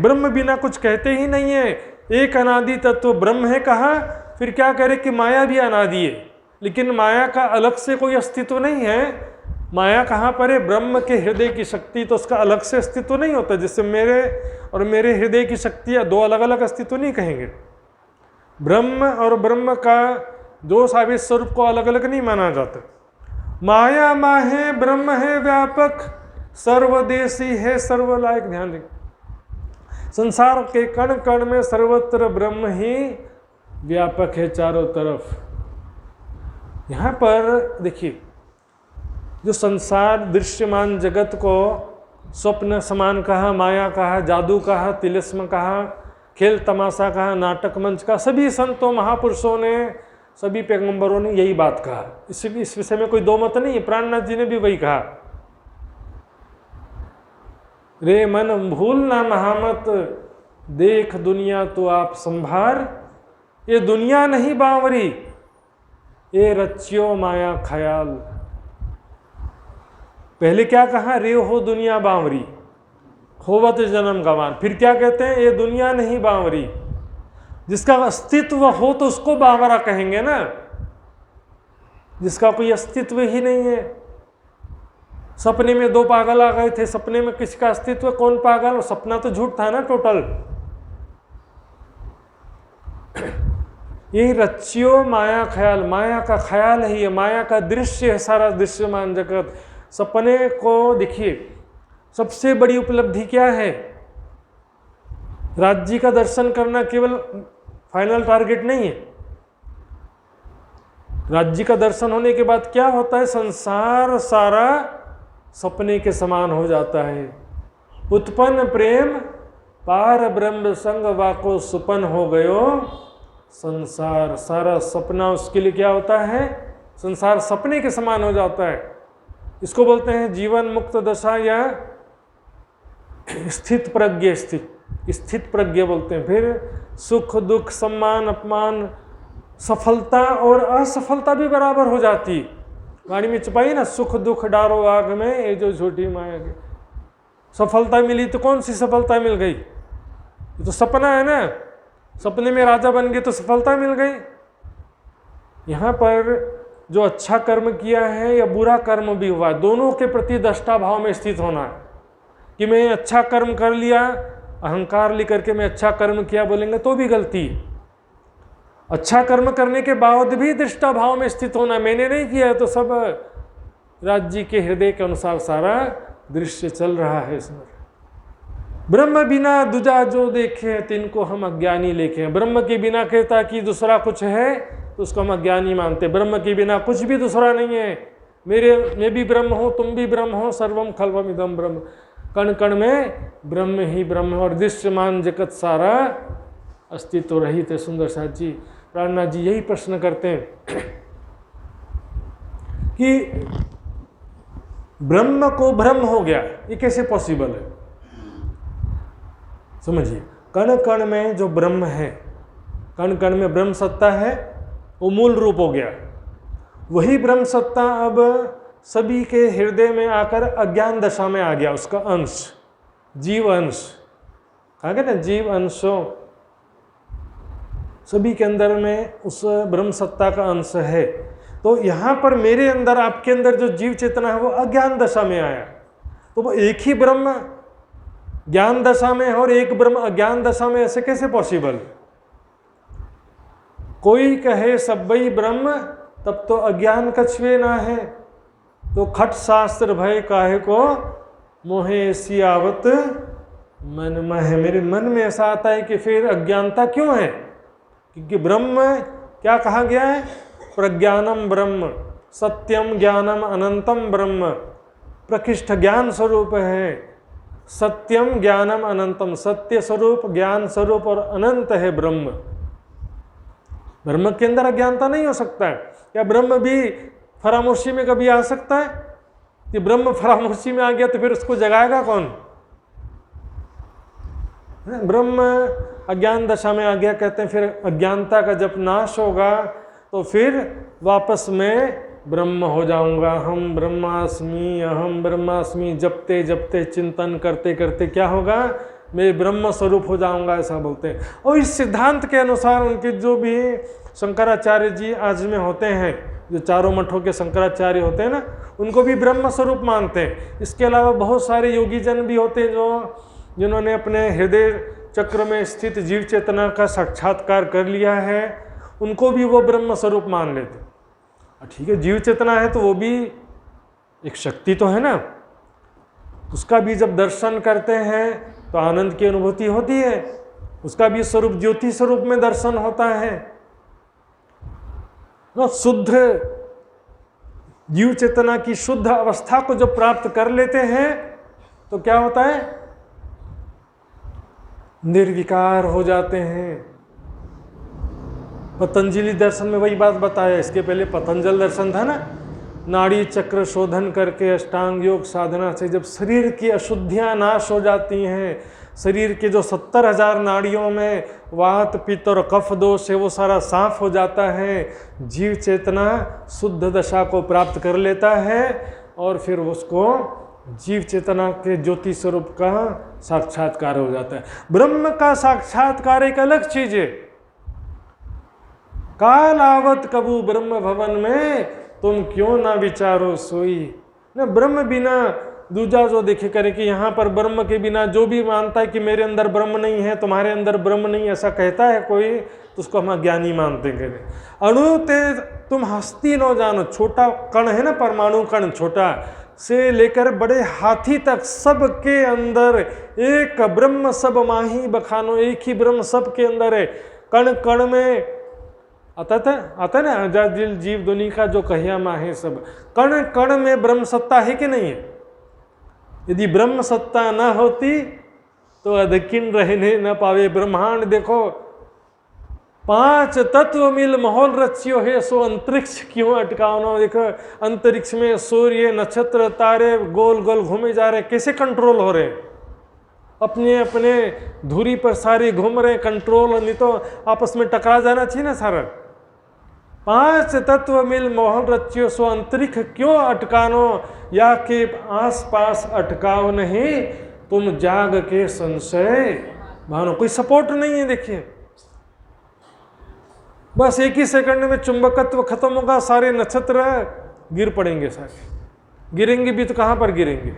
ब्रह्म बिना कुछ कहते ही नहीं है। एक अनादि तत्व ब्रह्म है कहा, फिर क्या करे कि माया भी अनादि है, लेकिन माया का अलग से कोई अस्तित्व नहीं है। माया कहाँ पर है? ब्रह्म के हृदय की शक्ति, तो उसका अलग से अस्तित्व नहीं होता। जैसे मेरे और मेरे हृदय की शक्तियाँ दो अलग अलग अस्तित्व नहीं कहेंगे। ब्रह्म और ब्रह्म का दो साबित स्वरूप को अलग अलग नहीं माना जाता। माया माहे ब्रह्म है व्यापक, सर्वदेशी है सर्वलायक। ध्यान दें, संसार के कण कण में सर्वत्र ब्रह्म ही व्यापक है चारों तरफ। यहाँ पर देखिए, जो संसार दृश्यमान जगत को स्वप्न समान कहा, माया कहा, जादू कहा, तिलिस्म कहा, खेल तमाशा कहा, नाटक मंच का, सभी संतों महापुरुषों ने, सभी पैगंबरों ने यही बात कहा। इस विषय में कोई दो मत नहीं है। प्राणनाथ जी ने भी वही कहा, रे मन भूलना महामत, देख दुनिया तो आप संभार। ये दुनिया नहीं बावरी, ये रच्यो माया ख्याल। पहले क्या कहा? रे हो दुनिया बावरी, होवत जन्म गवान। फिर क्या कहते हैं, ये दुनिया नहीं बावरी। जिसका अस्तित्व हो तो उसको बावरा कहेंगे ना, जिसका कोई अस्तित्व ही नहीं है। सपने में दो पागल आ गए थे, सपने में किसका अस्तित्व, कौन पागल, सपना तो झूठ था ना टोटल। यही रचियो माया ख्याल, माया का ख्याल है ये, माया का दृश्य है सारा दृश्यमान जगत। सपने को देखिए, सबसे बड़ी उपलब्धि क्या है, राज्य का दर्शन करना केवल फाइनल टारगेट नहीं है। राज्य का दर्शन होने के बाद क्या होता है, संसार सारा सपने के समान हो जाता है। उत्पन्न प्रेम पार ब्रह्म संग वाको सुपन हो गयो संसार। सारा सपना उसके लिए क्या होता है, संसार सपने के समान हो जाता है। इसको बोलते हैं जीवन मुक्त दशा या स्थित प्रज्ञ, स्थित प्रज्ञ बोलते हैं। फिर सुख दुख सम्मान अपमान सफलता और असफलता भी बराबर हो जाती। वाणी में छुपाई ना, सुख दुख डारो आग में ये जो झूठी माया की। सफलता मिली तो कौन सी सफलता मिल गई, ये तो सपना है ना। सपने में राजा बन गए तो सफलता मिल गई। यहाँ पर जो अच्छा कर्म किया है या बुरा कर्म भी हुआ, दोनों के प्रति दृष्टा भाव में स्थित होना है। कि मैं अच्छा कर्म कर लिया, अहंकार लेकर के मैं अच्छा कर्म किया बोलेंगे तो भी गलती। अच्छा कर्म करने के बाद भी दृष्टा भाव में स्थित होना, मैंने नहीं किया तो सब राज्य के हृदय के अनुसार सारा दृश्य चल रहा है इसमें। ब्रह्म बिना दूजा जो देखे तिनको हम अज्ञानी लेखे। ब्रह्म के बिना कहता कि दूसरा कुछ है तो उसको हम अज्ञानी मानते। ब्रह्म के बिना कुछ भी दूसरा नहीं है। मैं भी ब्रह्म हूँ, तुम भी ब्रह्म हो, सर्वम खल्वम इदम ब्रह्म। कण कण में ब्रह्म ही ब्रह्म और दृश्यमान जगत सारा अस्तित्व रहित है। सुंदर साथ जी, प्राणनाथ जी यही प्रश्न करते हैं कि ब्रह्म को ब्रह्म हो गया, ये कैसे पॉसिबल है। समझिए, कण कण में जो ब्रह्म है, कण कण में ब्रह्म सत्ता है, वो मूल रूप हो गया। वही ब्रह्म सत्ता अब सभी के हृदय में आकर अज्ञान दशा में आ गया, उसका अंश, जीव अंश। कहा गया ना, जीव अंशों सभी के अंदर में उस ब्रह्म सत्ता का अंश है। तो यहाँ पर मेरे अंदर, आपके अंदर जो जीव चेतना है वो अज्ञान दशा में आया। तो वो एक ही ब्रह्म ज्ञान दशा में है और एक ब्रह्म अज्ञान दशा में, ऐसे कैसे पॉसिबल। कोई कहे सब्बई ब्रह्म तब तो अज्ञान कछुए ना है। तो खट शास्त्र भय काहे को मोहे सियावत मन में है। मेरे मन में ऐसा आता है कि फिर अज्ञानता क्यों है, क्योंकि ब्रह्म क्या कहा गया है, प्रज्ञानम ब्रह्म सत्यम ज्ञानम अनंतम ब्रह्म। प्रकृष्ट ज्ञान स्वरूप है, सत्यम ज्ञानम अनंतम, सत्य स्वरूप ज्ञान स्वरूप और अनंत है ब्रह्म। ब्रह्म के अंदर अज्ञानता नहीं हो सकता है। क्या ब्रह्म भी फरामोशी में कभी आ सकता है? कि ब्रह्म फरामोशी में आ गया तो फिर उसको जगाएगा कौन। ब्रह्म अज्ञान दशा में आ गया, कहते हैं फिर अज्ञानता का जब नाश होगा तो फिर वापस में ब्रह्म हो जाऊंगा। हम ब्रह्मास्मि अहम ब्रह्मास्मि जपते जपते चिंतन करते करते क्या होगा, मैं ब्रह्म स्वरूप हो जाऊंगा, ऐसा बोलते हैं। और इस सिद्धांत के अनुसार उनके जो भी शंकराचार्य जी आज में होते हैं, जो चारों मठों के शंकराचार्य होते हैं ना, उनको भी ब्रह्म स्वरूप मानते हैं। इसके अलावा बहुत सारे योगी जन भी होते हैं जिन्होंने अपने हृदय चक्र में स्थित जीव चेतना का साक्षात्कार कर लिया है, उनको भी वो ब्रह्म स्वरूप मान लेते। ठीक है, जीव चेतना है तो वो भी एक शक्ति तो है ना, उसका भी जब दर्शन करते हैं तो आनंद की अनुभूति होती है। उसका भी स्वरूप ज्योति स्वरूप में दर्शन होता है। शुद्ध जीव चेतना की शुद्ध अवस्था को जब प्राप्त कर लेते हैं तो क्या होता है, निर्विकार हो जाते हैं। पतंजलि दर्शन में वही बात बताया, इसके पहले पतंजल दर्शन था ना, नाड़ी चक्र शोधन करके अष्टांग योग साधना से जब शरीर की अशुद्धियां नाश हो जाती हैं, शरीर के जो 70,000 नाड़ियों में वात पित्त और कफ दोष है वो सारा साफ हो जाता है, जीव चेतना शुद्ध दशा को प्राप्त कर लेता है और फिर उसको जीव चेतना के ज्योति स्वरूप का साक्षात्कार हो जाता है। ब्रह्म का साक्षात्कार एक अलग चीज है। काल आवत कबू ब्रह्म भवन में तुम क्यों ना विचारो सोई। न ब्रह्म बिना दूजा जो देखे करे कि यहाँ पर ब्रह्म के बिना जो भी मानता है कि मेरे अंदर ब्रह्म नहीं है, तुम्हारे अंदर ब्रह्म नहीं, ऐसा कहता है कोई, तो उसको हम अज्ञानी मानते हैं। अणु ते तुम हस्ती न जानो, छोटा कण है ना, परमाणु कण छोटा से लेकर बड़े हाथी तक सबके अंदर एक ब्रह्म सब माही बखानो, एक ही ब्रह्म सबके अंदर है। कण कण में आता ना अजादिल जीव दुनी का जो कहिया माहे सब, कण कण में ब्रह्म सत्ता है कि नहीं है। यदि ब्रह्म सत्ता न होती तो अधकिन रहने न पावे। ब्रह्मांड देखो, 5 तत्व मिल माहौल रचियो है, सो अंतरिक्ष क्यों अटकावनो। देखो अंतरिक्ष में सूर्य नक्षत्र तारे गोल गोल घूमे जा रहे, कैसे कंट्रोल हो रहे, अपने अपने धुरी पर सारे घूम रहे, कंट्रोल, नहीं तो आपस में टकरा जाना चाहिए ना सारा। 5 तत्व मिल माहौल रचियो, सो अंतरिक्ष क्यों अटकानो, या के आस पास अटकाव नहीं, तुम जाग के संशय भानो। कोई सपोर्ट नहीं है। देखिए बस एक ही सेकंड में चुंबकत्व खत्म होगा, सारे नक्षत्र गिर पड़ेंगे, सारे गिरेंगे भी तो कहां पर गिरेंगे।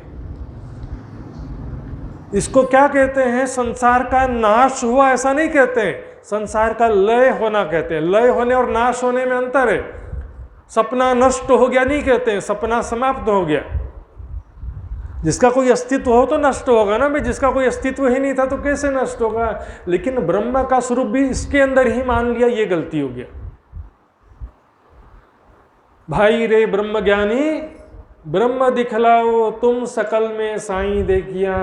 इसको क्या कहते हैं, संसार का नाश हुआ ऐसा नहीं कहते हैं, संसार का लय होना कहते हैं। लय होने और नाश होने में अंतर है। सपना नष्ट हो गया नहीं कहते हैं, सपना समाप्त हो गया। जिसका कोई अस्तित्व हो तो नष्ट होगा ना भाई, जिसका कोई अस्तित्व ही नहीं था तो कैसे नष्ट होगा। लेकिन ब्रह्म का स्वरूप भी इसके अंदर ही मान लिया, ये गलती हो गया। भाई रे ब्रह्म ज्ञानी ब्रह्म दिखलाओ, तुम सकल में साईं देखिया।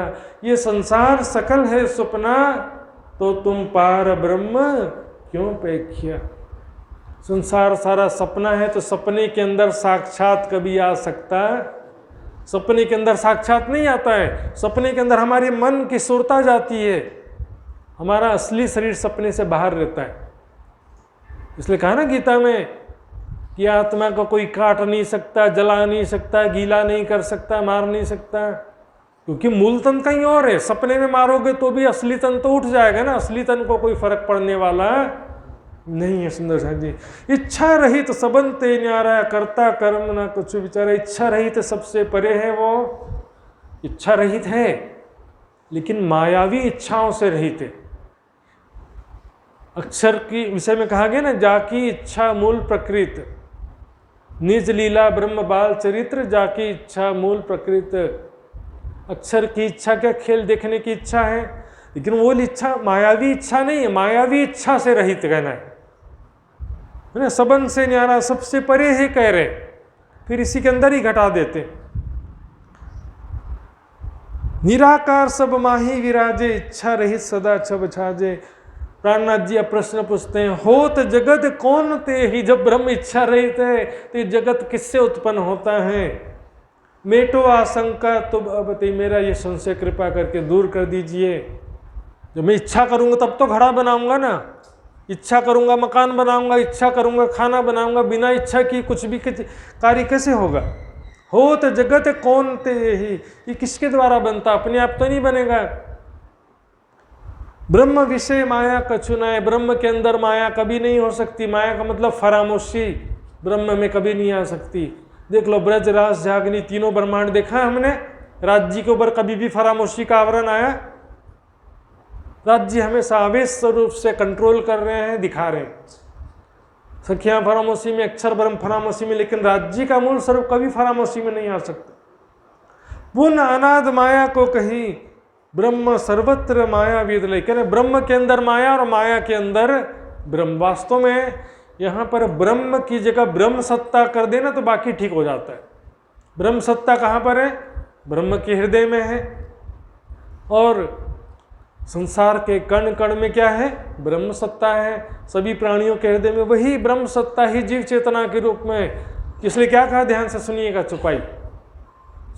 ये संसार सकल है सपना, तो तुम पार ब्रह्म क्यों पेखिया। संसार सारा सपना है, तो सपने के अंदर साक्षात कभी आ सकता है? सपने के अंदर साक्षात नहीं आता है। सपने के अंदर हमारे मन की सुरता जाती है, हमारा असली शरीर सपने से बाहर रहता है। इसलिए कहा ना गीता में कि आत्मा को कोई काट नहीं सकता, जला नहीं सकता, गीला नहीं कर सकता, मार नहीं सकता, क्योंकि मूल तन कहीं और है। सपने में मारोगे तो भी असली तन तो उठ जाएगा ना, असली तन को कोई फर्क पड़ने वाला नहीं है। सुंदर साहब जी, इच्छा रहित सबन ते न्यारा, करता कर्म ना कुछ विचारा। इच्छा रहित सबसे परे है, वो इच्छा रहित है लेकिन मायावी इच्छाओं से रहित है। अक्षर की विषय में कहा गया ना, जाकी इच्छा मूल प्रकृत, निज लीला ब्रह्म बाल चरित्र, जाकी इच्छा मूल प्रकृत। अक्षर की इच्छा क्या, खेल देखने की इच्छा है, लेकिन वो इच्छा मायावी इच्छा नहीं है, मायावी इच्छा से रहित कहना है ना। सबन से न्यारा, सबसे परे है कह रहे, फिर इसी के अंदर ही घटा देते। निराकार सब माही विराजे, इच्छा रहित सदा छब छाजे। प्राणनाथ जी अब प्रश्न पूछते हैं, होत जगत कौन ते ही। जब ब्रह्म इच्छा रहित है तो ये जगत किससे उत्पन्न होता है। मेटो आशंका तुम अबते, मेरा ये संशय कृपा करके दूर कर दीजिए। जब मैं इच्छा करूंगा तब तो घड़ा बनाऊंगा ना, इच्छा करूंगा मकान बनाऊंगा, इच्छा करूंगा खाना बनाऊंगा, बिना इच्छा की कुछ भी कार्य कैसे होगा। हो तो जगत कौन ते ही, ये किसके द्वारा बनता, अपने आप तो नहीं बनेगा। ब्रह्म विषय माया कछुनाए, ब्रह्म के अंदर माया कभी नहीं हो सकती। माया का मतलब फरामोशी, ब्रह्म में कभी नहीं आ सकती। देख लो ब्रज रास झागनी तीनों ब्रह्मांड देखा है हमने, राज्य के ऊपर कभी भी फरामोशी का आवरण आया। राज्य हमेशा आवेश स्वरूप से कंट्रोल कर रहे हैं, दिखा रहे हैं। सखियां फरामोशी में, अक्षर ब्रह्म फरामोशी में, लेकिन राज्य का मूल स्वरूप कभी फरामोशी में नहीं आ सकता। पुन अनाद माया को कही, ब्रह्म सर्वत्र माया वेद लय। कहने ब्रह्म के अंदर माया और माया के अंदर ब्रह्म। वास्तव में यहाँ पर ब्रह्म की जगह ब्रह्म सत्ता कर देना तो बाकी ठीक हो जाता है। ब्रह्म सत्ता कहाँ पर है, ब्रह्म के हृदय में है। और संसार के कण कण में क्या है, ब्रह्म सत्ता है। सभी प्राणियों के हृदय में वही ब्रह्म सत्ता ही जीव चेतना के रूप में। इसलिए क्या कहा, ध्यान से सुनिएगा चुपाई।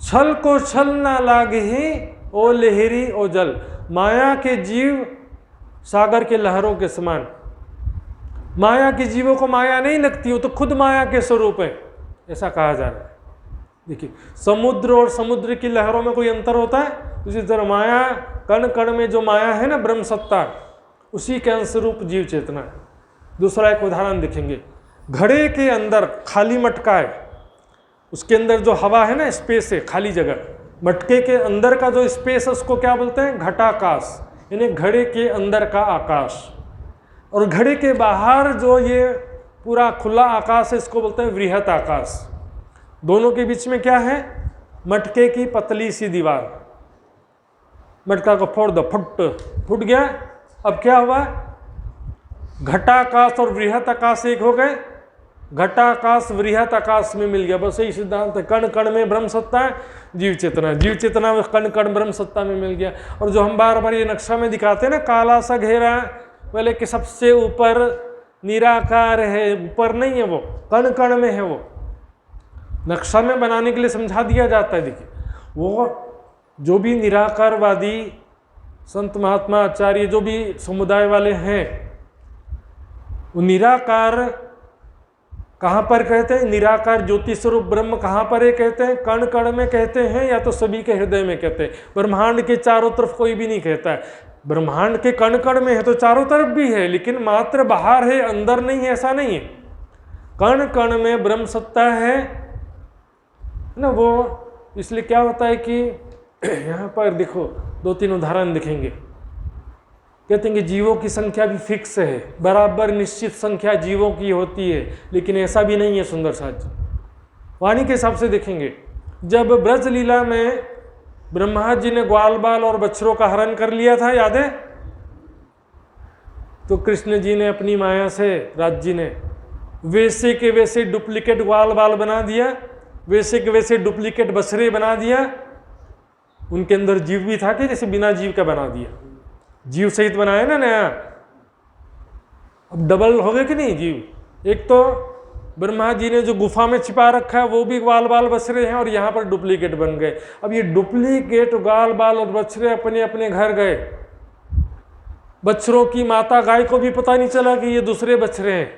छल को छल ना लागे ही, ओ लहरी ओ जल। माया के जीव सागर के लहरों के समान। माया के जीवों को माया नहीं लगती, वो तो खुद माया के स्वरूप है, ऐसा कहा जा रहा है। देखिए, समुद्र और समुद्र की लहरों में कोई अंतर होता है? उसी तरह माया, कण कण में जो माया है ना, ब्रह्म सत्ता, उसी के अंशरूप जीव चेतना है। दूसरा एक उदाहरण देखेंगे, घड़े के अंदर खाली मटका है, उसके अंदर जो हवा है ना, स्पेस है, खाली जगह, मटके के अंदर का जो स्पेस है उसको क्या बोलते हैं? घटाकाश, यानी घड़े के अंदर का आकाश। और घड़े के बाहर जो ये पूरा खुला आकाश है, इसको बोलते हैं वृहत आकाश। दोनों के बीच में क्या है? मटके की पतली सी दीवार। मटका को फोड़ दो, फुट गया। अब क्या हुआ? घटाकाश और वृहत आकाश एक हो गए, घटाकाश वृहत आकाश में मिल गया। बस यही सिद्धांत है, कण कण में ब्रह्म सत्ता है, जीव चेतना, जीव चेतना में कण कण ब्रह्म सत्ता में मिल गया। और जो हम बार बार ये नक्शा में दिखाते हैं ना, काला सा घेरा, बोले कि सबसे ऊपर निराकार है, ऊपर नहीं है, वो कण कण में है। वो नक्शा में बनाने के लिए समझा दिया जाता है। देखिए, वो जो भी निराकारवादी संत महात्मा आचार्य जो भी समुदाय वाले हैं, वो निराकार कहाँ पर कहते हैं? निराकार ज्योति स्वरूप ब्रह्म कहाँ पर है कहते हैं? कण कण में कहते हैं, या तो सभी के हृदय में कहते हैं। ब्रह्मांड के चारों तरफ कोई भी नहीं कहता है। ब्रह्मांड के कण कण में है तो चारों तरफ भी है, लेकिन मात्र बाहर है, अंदर नहीं है, ऐसा नहीं है। कण कण में ब्रह्म सत्ता है ना। वो इसलिए क्या होता है कि यहाँ पर देखो, दो तीन उदाहरण दिखेंगे। कहते हैं कि जीवों की संख्या भी फिक्स है, बराबर निश्चित संख्या जीवों की होती है, लेकिन ऐसा भी नहीं है। सुंदर साथ जी वाणी के हिसाब से देखेंगे, जब ब्रज लीला में ब्रह्मा जी ने ग्वाल बाल और बछड़ों का हरण कर लिया था, याद है? तो कृष्ण जी ने अपनी माया से, राज जी ने वैसे के वैसे डुप्लीकेट ग्वाल बाल बना दिया, वैसे के वैसे डुप्लीकेट बछड़े बना दिया। उनके अंदर जीव भी था कि जैसे बिना जीव का बना दिया, जीव सहित बनाया ना नया। अब डबल हो गए कि नहीं जीव? एक तो ब्रह्मा जी ने जो गुफा में छिपा रखा है वो भी ग्वाल बाल बछड़े हैं, और यहाँ पर डुप्लीकेट बन गए। अब ये डुप्लीकेट ग्वाल बाल और बछड़े अपने अपने घर गए। बछड़ों की माता गाय को भी पता नहीं चला कि ये दूसरे बछड़े हैं,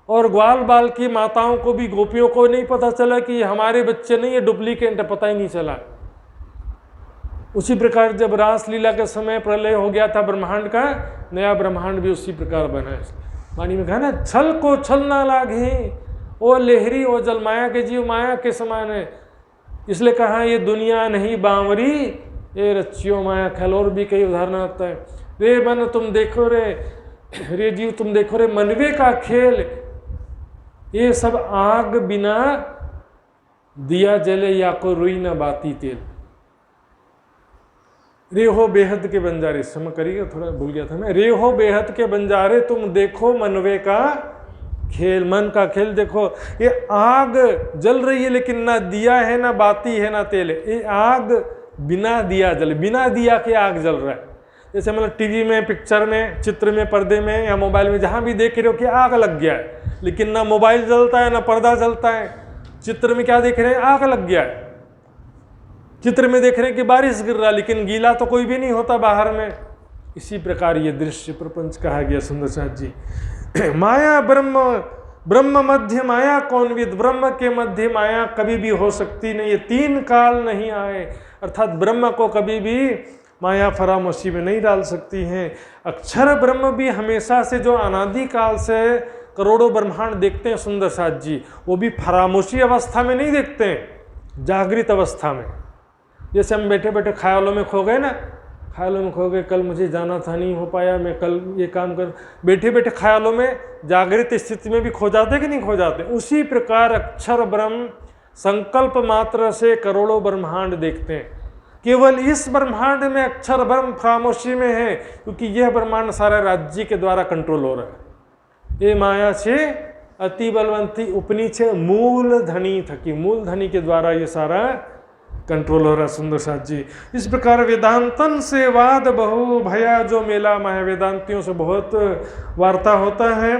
और ग्वाल बाल की माताओं को भी, गोपियों को नहीं पता चला कि ये हमारे बच्चे नहीं, ये डुप्लीकेट है, पता ही नहीं चला। उसी प्रकार जब रासलीला के समय प्रलय हो गया था ब्रह्मांड का, नया ब्रह्मांड भी उसी प्रकार बना है। वाणी में कहा ना, छल को छल ना लागे, ओ लेहरी ओ जल, माया के जीव माया के समान है। इसलिए कहा ये दुनिया नहीं बावरी, ये रचियो माया खेल। और भी कई उदाहरण आता है, रे मन तुम देखो रे जीव तुम देखो रे मनवे का खेल, ये सब आग बिना दिया जले, या को रुई न बाती तेल। रे हो बेहद के बंजारे, क्षमा करिएगा थोड़ा भूल गया था मैं। रे हो बेहद के बंजारे, तुम देखो मनवे का खेल, मन का खेल देखो। ये आग जल रही है, लेकिन ना दिया है, ना बाती है, ना तेल है। ये आग बिना दिया जले, बिना दिया के आग जल रहा है। जैसे मतलब टीवी में, पिक्चर में, चित्र में, पर्दे में या मोबाइल में जहाँ भी देख रहे हो कि आग लग गया है, लेकिन ना मोबाइल जलता है, ना पर्दा जलता है। चित्र में क्या देख रहे हैं? आग लग गया है। चित्र में देख रहे हैं कि बारिश गिर रहा, लेकिन गीला तो कोई भी नहीं होता बाहर में। इसी प्रकार ये दृश्य प्रपंच कहा गया सुंदर साथ जी। माया ब्रह्म, ब्रह्म मध्य माया कौन विद, ब्रह्म के मध्य माया कभी भी हो सकती नहीं। ये तीन काल नहीं आए, अर्थात ब्रह्म को कभी भी माया फरामोशी में नहीं डाल सकती हैं। अक्षर ब्रह्म भी हमेशा से, जो अनादि काल से करोड़ों ब्रह्मांड देखते हैं सुंदर साथ जी, वो भी फरामोशी अवस्था में नहीं देखते हैं, जागृत अवस्था में। जैसे हम बैठे बैठे ख्यालों में खो गए ना, ख्यालों में खो गए, कल मुझे जाना था, नहीं हो पाया, मैं कल ये काम कर, बैठे बैठे ख्यालों में जागृत स्थिति में भी खो जाते कि नहीं खो जाते। उसी प्रकार अक्षर ब्रह्म संकल्प मात्र से करोड़ों ब्रह्मांड देखते हैं। केवल इस ब्रह्मांड में अक्षर ब्रह्म खामोशी में है, क्योंकि यह ब्रह्मांड सारा राज्य के द्वारा कंट्रोल हो रहा है। ये माया छे अति बलवंती उपनी छे मूल धनी थकी, मूल धनी के द्वारा ये सारा कंट्रोल हो रहा। सुंदर साथ जी, इस प्रकार वेदांतन से वाद बहु भया, जो मेला माया, वेदांतियों से बहुत वार्ता होता है।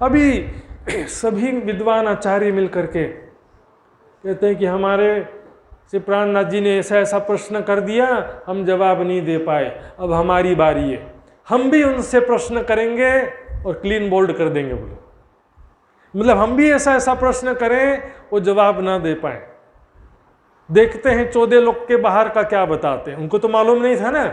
अभी सभी विद्वान आचार्य मिलकर के कहते हैं कि हमारे से प्राणनाथ जी ने ऐसा ऐसा प्रश्न कर दिया, हम जवाब नहीं दे पाए, अब हमारी बारी है, हम भी उनसे प्रश्न करेंगे और क्लीन बोल्ड कर देंगे। बोले मतलब हम भी ऐसा ऐसा प्रश्न करें, वो जवाब ना दे पाए, देखते हैं 14 लोक के बाहर का क्या बताते हैं। उनको तो मालूम नहीं था ना,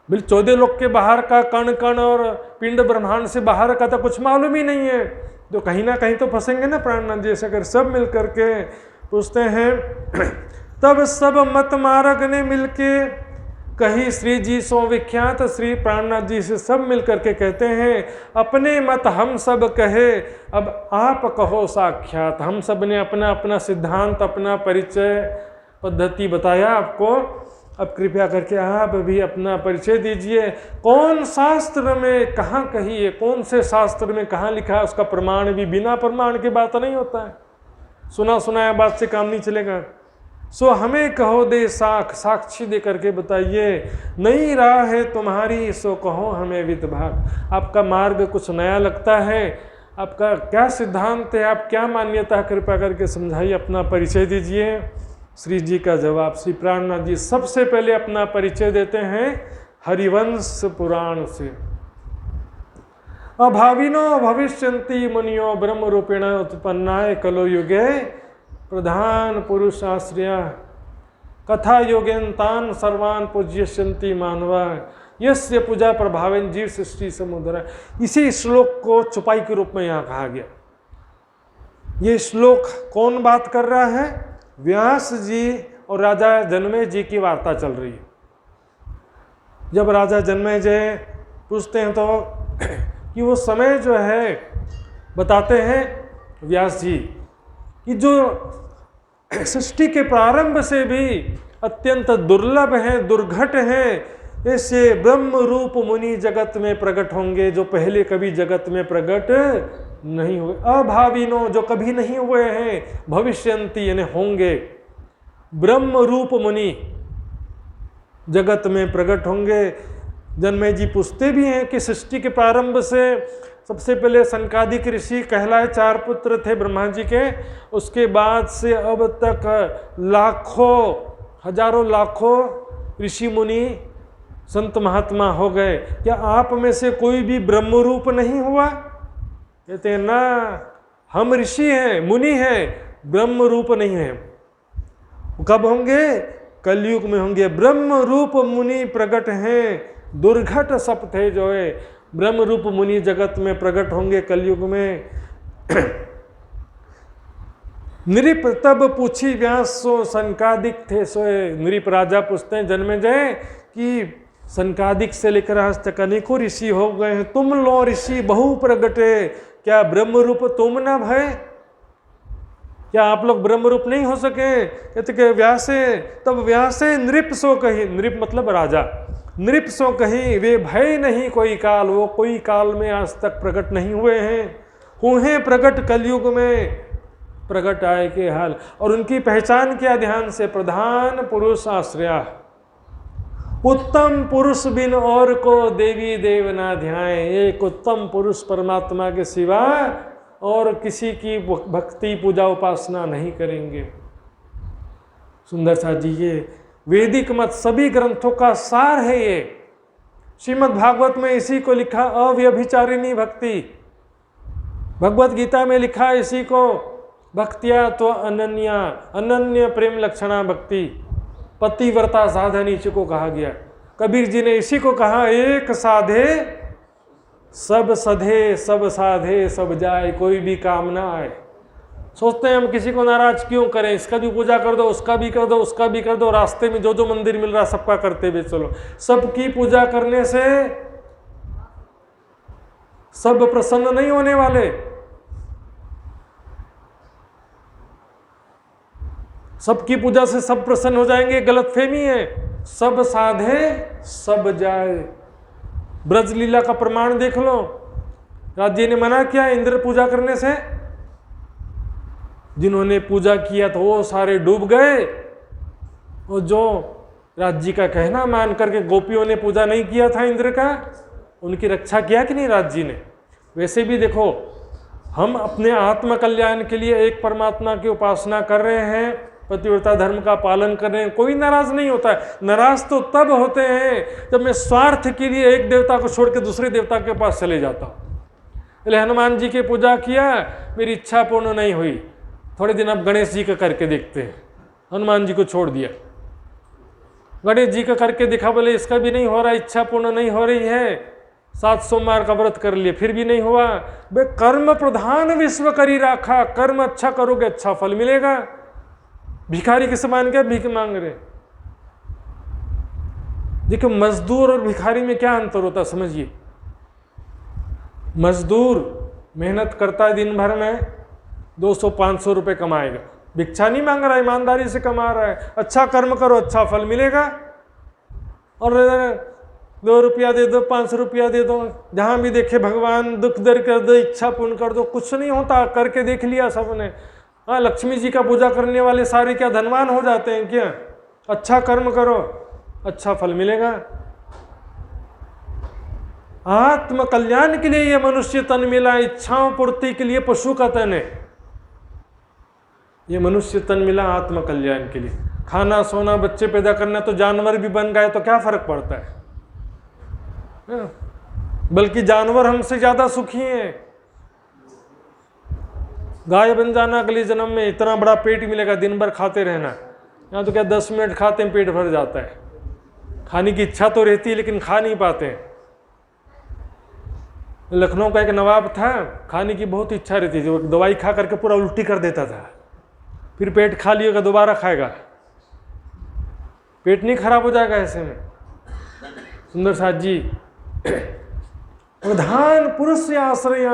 बिल 14 लोक के बाहर का, कण कण और पिंड ब्रह्मांड से बाहर का तो कुछ मालूम ही नहीं है, तो कहीं ना कहीं तो फंसेंगे ना प्राणनाथ जी। ऐसे कर सब मिल करके पूछते हैं। तब सब मत मार्ग ने मिलके कही श्री जी सो विख्यात, श्री प्राणनाथ जी से सब मिल करके कहते हैं अपने मत हम सब कहे, अब आप कहो साक्षात। हम सब ने अपना अपना सिद्धांत, अपना परिचय पद्धति बताया आपको, अब कृपया करके आप भी अपना परिचय दीजिए। कौन शास्त्र में कहाँ कही है, कौन से शास्त्र में कहाँ लिखा है, उसका प्रमाण भी, बिना प्रमाण की बात नहीं होता है, सुना सुनाया बात से काम नहीं चलेगा। सो हमें कहो दे साक्षी दे करके बताइए, नई राह है तुम्हारी सो कहो हमें विदभाग। आपका मार्ग कुछ नया लगता है, आपका क्या सिद्धांत है, आप क्या मान्यता, कृपया करके समझाइए, अपना परिचय दीजिए। श्री जी का जवाब, श्री प्राणनाथ जी सबसे पहले अपना परिचय देते हैं हरिवंश पुराण से। अभाविनो भविष्यन्ति मुनियो ब्रह्म रूपेण उत्पन्नाय कलो युगे प्रधान पुरुष आश्रय कथा योगेन्तान सर्वान पूज्यन्ति मानवा यस्य पूजा प्रभावेन जीव सृष्टि समुद्र। इसी श्लोक को चुपाई के रूप में यहाँ कहा गया। ये श्लोक कौन बात कर रहा है? व्यास जी और राजा जन्मेजय जी की वार्ता चल रही है। जब राजा जन्मेजय पूछते हैं तो कि वो समय जो है बताते हैं व्यास जी कि जो सृष्टि के प्रारंभ से भी अत्यंत दुर्लभ हैं, दुर्घट हैं, ऐसे ब्रह्म रूप मुनि जगत में प्रकट होंगे जो पहले कभी जगत में प्रकट नहीं हुए। अभाविनो जो कभी नहीं हुए हैं, भविष्यन्ति यानी होंगे, ब्रह्म रूप मुनि जगत में प्रकट होंगे। जन्मेजय जी पूछते भी हैं कि सृष्टि के प्रारंभ से सबसे पहले सनकादिक ऋषि कहलाए, 4 पुत्र थे ब्रह्मा जी के, उसके बाद से अब तक लाखों, हजारों लाखों ऋषि मुनि संत महात्मा हो गए, क्या आप में से कोई भी ब्रह्म रूप नहीं हुआ? कहते हैं ना, हम ऋषि हैं, मुनि हैं, ब्रह्म रूप नहीं है। कब होंगे? कलयुग में होंगे। ब्रह्म रूप मुनि प्रकट हैं, दुर्घट सब थे जो है ब्रह्म रूप मुनि जगत में प्रकट होंगे कलयुग में। नृप तब पूछी व्यास सो सनकादिक थे सोए। नृप राजा पूछते हैं जन्मेजय कि सनकादिक से लेकर आज तक अनेकों ऋषि हो गए हैं, तुम लो ऋषि बहु प्रगटे, क्या ब्रह्म रूप तुम न भय? क्या आप लोग ब्रह्म रूप नहीं हो सके? कहते कि व्यासे, तब व्यासे नृप सो कही, नृप मतलब राजा, नृप सो कही वे भय नहीं कोई काल, वो कोई काल में आज तक प्रकट नहीं हुए हैं, हुए प्रकट कलयुग में प्रकट आए के हाल। और उनकी पहचान क्या? ध्यान से, प्रधान पुरुष आश्रया, उत्तम पुरुष बिन और को देवी देव ना ध्याए। एक उत्तम पुरुष परमात्मा के सिवा और किसी की भक्ति पूजा उपासना नहीं करेंगे। सुंदर सा जी, ये वैदिक मत सभी ग्रंथों का सार है। ये श्रीमद् भागवत में इसी को लिखा अव्यभिचारिणी भक्ति, भगवत गीता में लिखा इसी को भक्तिया तो अनन्या, अनन्य प्रेम लक्षणा भक्ति, पतिव्रता साधन को कहा गया। कबीर जी ने इसी को कहा, एक साधे सब सधे, सब साधे सब जाए, कोई भी काम ना आए। सोचते हैं हम किसी को नाराज क्यों करें, इसका भी पूजा कर दो, उसका भी कर दो, उसका भी कर दो, रास्ते में जो जो मंदिर मिल रहा सबका करते हुए चलो। सबकी पूजा करने से सब प्रसन्न नहीं होने वाले। सबकी पूजा से सब प्रसन्न हो जाएंगे, गलतफहमी है। सब साधे सब जाए, ब्रज लीला का प्रमाण देख लो। राज्य ने मना किया इंद्र पूजा करने से, जिन्होंने पूजा किया तो वो सारे डूब गए, और जो राज्य का कहना मान करके गोपियों ने पूजा नहीं किया था इंद्र का, उनकी रक्षा किया कि नहीं राज्य ने। वैसे भी देखो, हम अपने आत्म कल्याण के लिए एक परमात्मा की उपासना कर रहे हैं, पतिव्रता धर्म का पालन कर रहे हैं, कोई नाराज नहीं होता है। नाराज तो तब होते हैं जब मैं स्वार्थ के लिए एक देवता को छोड़ के दूसरे देवता के पास चले जाता हूँ। हनुमान जी की पूजा किया, मेरी इच्छा पूर्ण नहीं हुई, थोड़े दिन अब गणेश जी का करके देखते हैं। हनुमान जी को छोड़ दिया, गणेश जी का करके दिखा, बोले इसका भी नहीं हो रहा, इच्छा पूर्ण नहीं हो रही है, 7 सोमवार का व्रत कर लिए फिर भी नहीं हुआ। बे कर्म प्रधान विश्व करी राखा, कर्म अच्छा करोगे अच्छा फल मिलेगा। भिखारी के समान क्या भीख मांग रहे। देखो मजदूर और भिखारी में क्या अंतर होता है समझिए। मजदूर मेहनत करता है, दिन भर में 200-500 रुपए कमाएगा, भिक्षा नहीं मांग रहा है, ईमानदारी से कमा रहा है। अच्छा कर्म करो अच्छा फल मिलेगा। और 2 रुपया दे दो, 5 रुपया दे दो, जहां भी देखे भगवान दुख दर कर दो, इच्छा पूर्ण कर दो, कुछ नहीं होता। करके देख लिया सबने। हाँ, लक्ष्मी जी का पूजा करने वाले सारे क्या धनवान हो जाते हैं क्या? अच्छा कर्म करो अच्छा फल मिलेगा। आत्म कल्याण के लिए यह मनुष्य तन मिला, इच्छाओं पूर्ति के लिए पशु का तन है। ये मनुष्य तन मिला आत्म कल्याण के लिए। खाना सोना बच्चे पैदा करना, तो जानवर भी बन गए तो क्या फर्क पड़ता है? बल्कि जानवर हमसे ज्यादा सुखी हैं। गाय बन जाना अगले जन्म में, इतना बड़ा पेट मिलेगा, दिन भर खाते रहना। यहाँ तो क्या 10 मिनट खाते हैं पेट भर जाता है। खाने की इच्छा तो रहती है लेकिन खा नहीं पाते हैं। लखनऊ का एक नवाब था, खाने की बहुत इच्छा रहती थी, वो दवाई खा करके पूरा उल्टी कर देता था, फिर पेट खा लिएगा दोबारा खाएगा, पेट नहीं खराब हो जाएगा ऐसे में। सुंदर साथ जी, प्रधान पुरुष से आश्रय,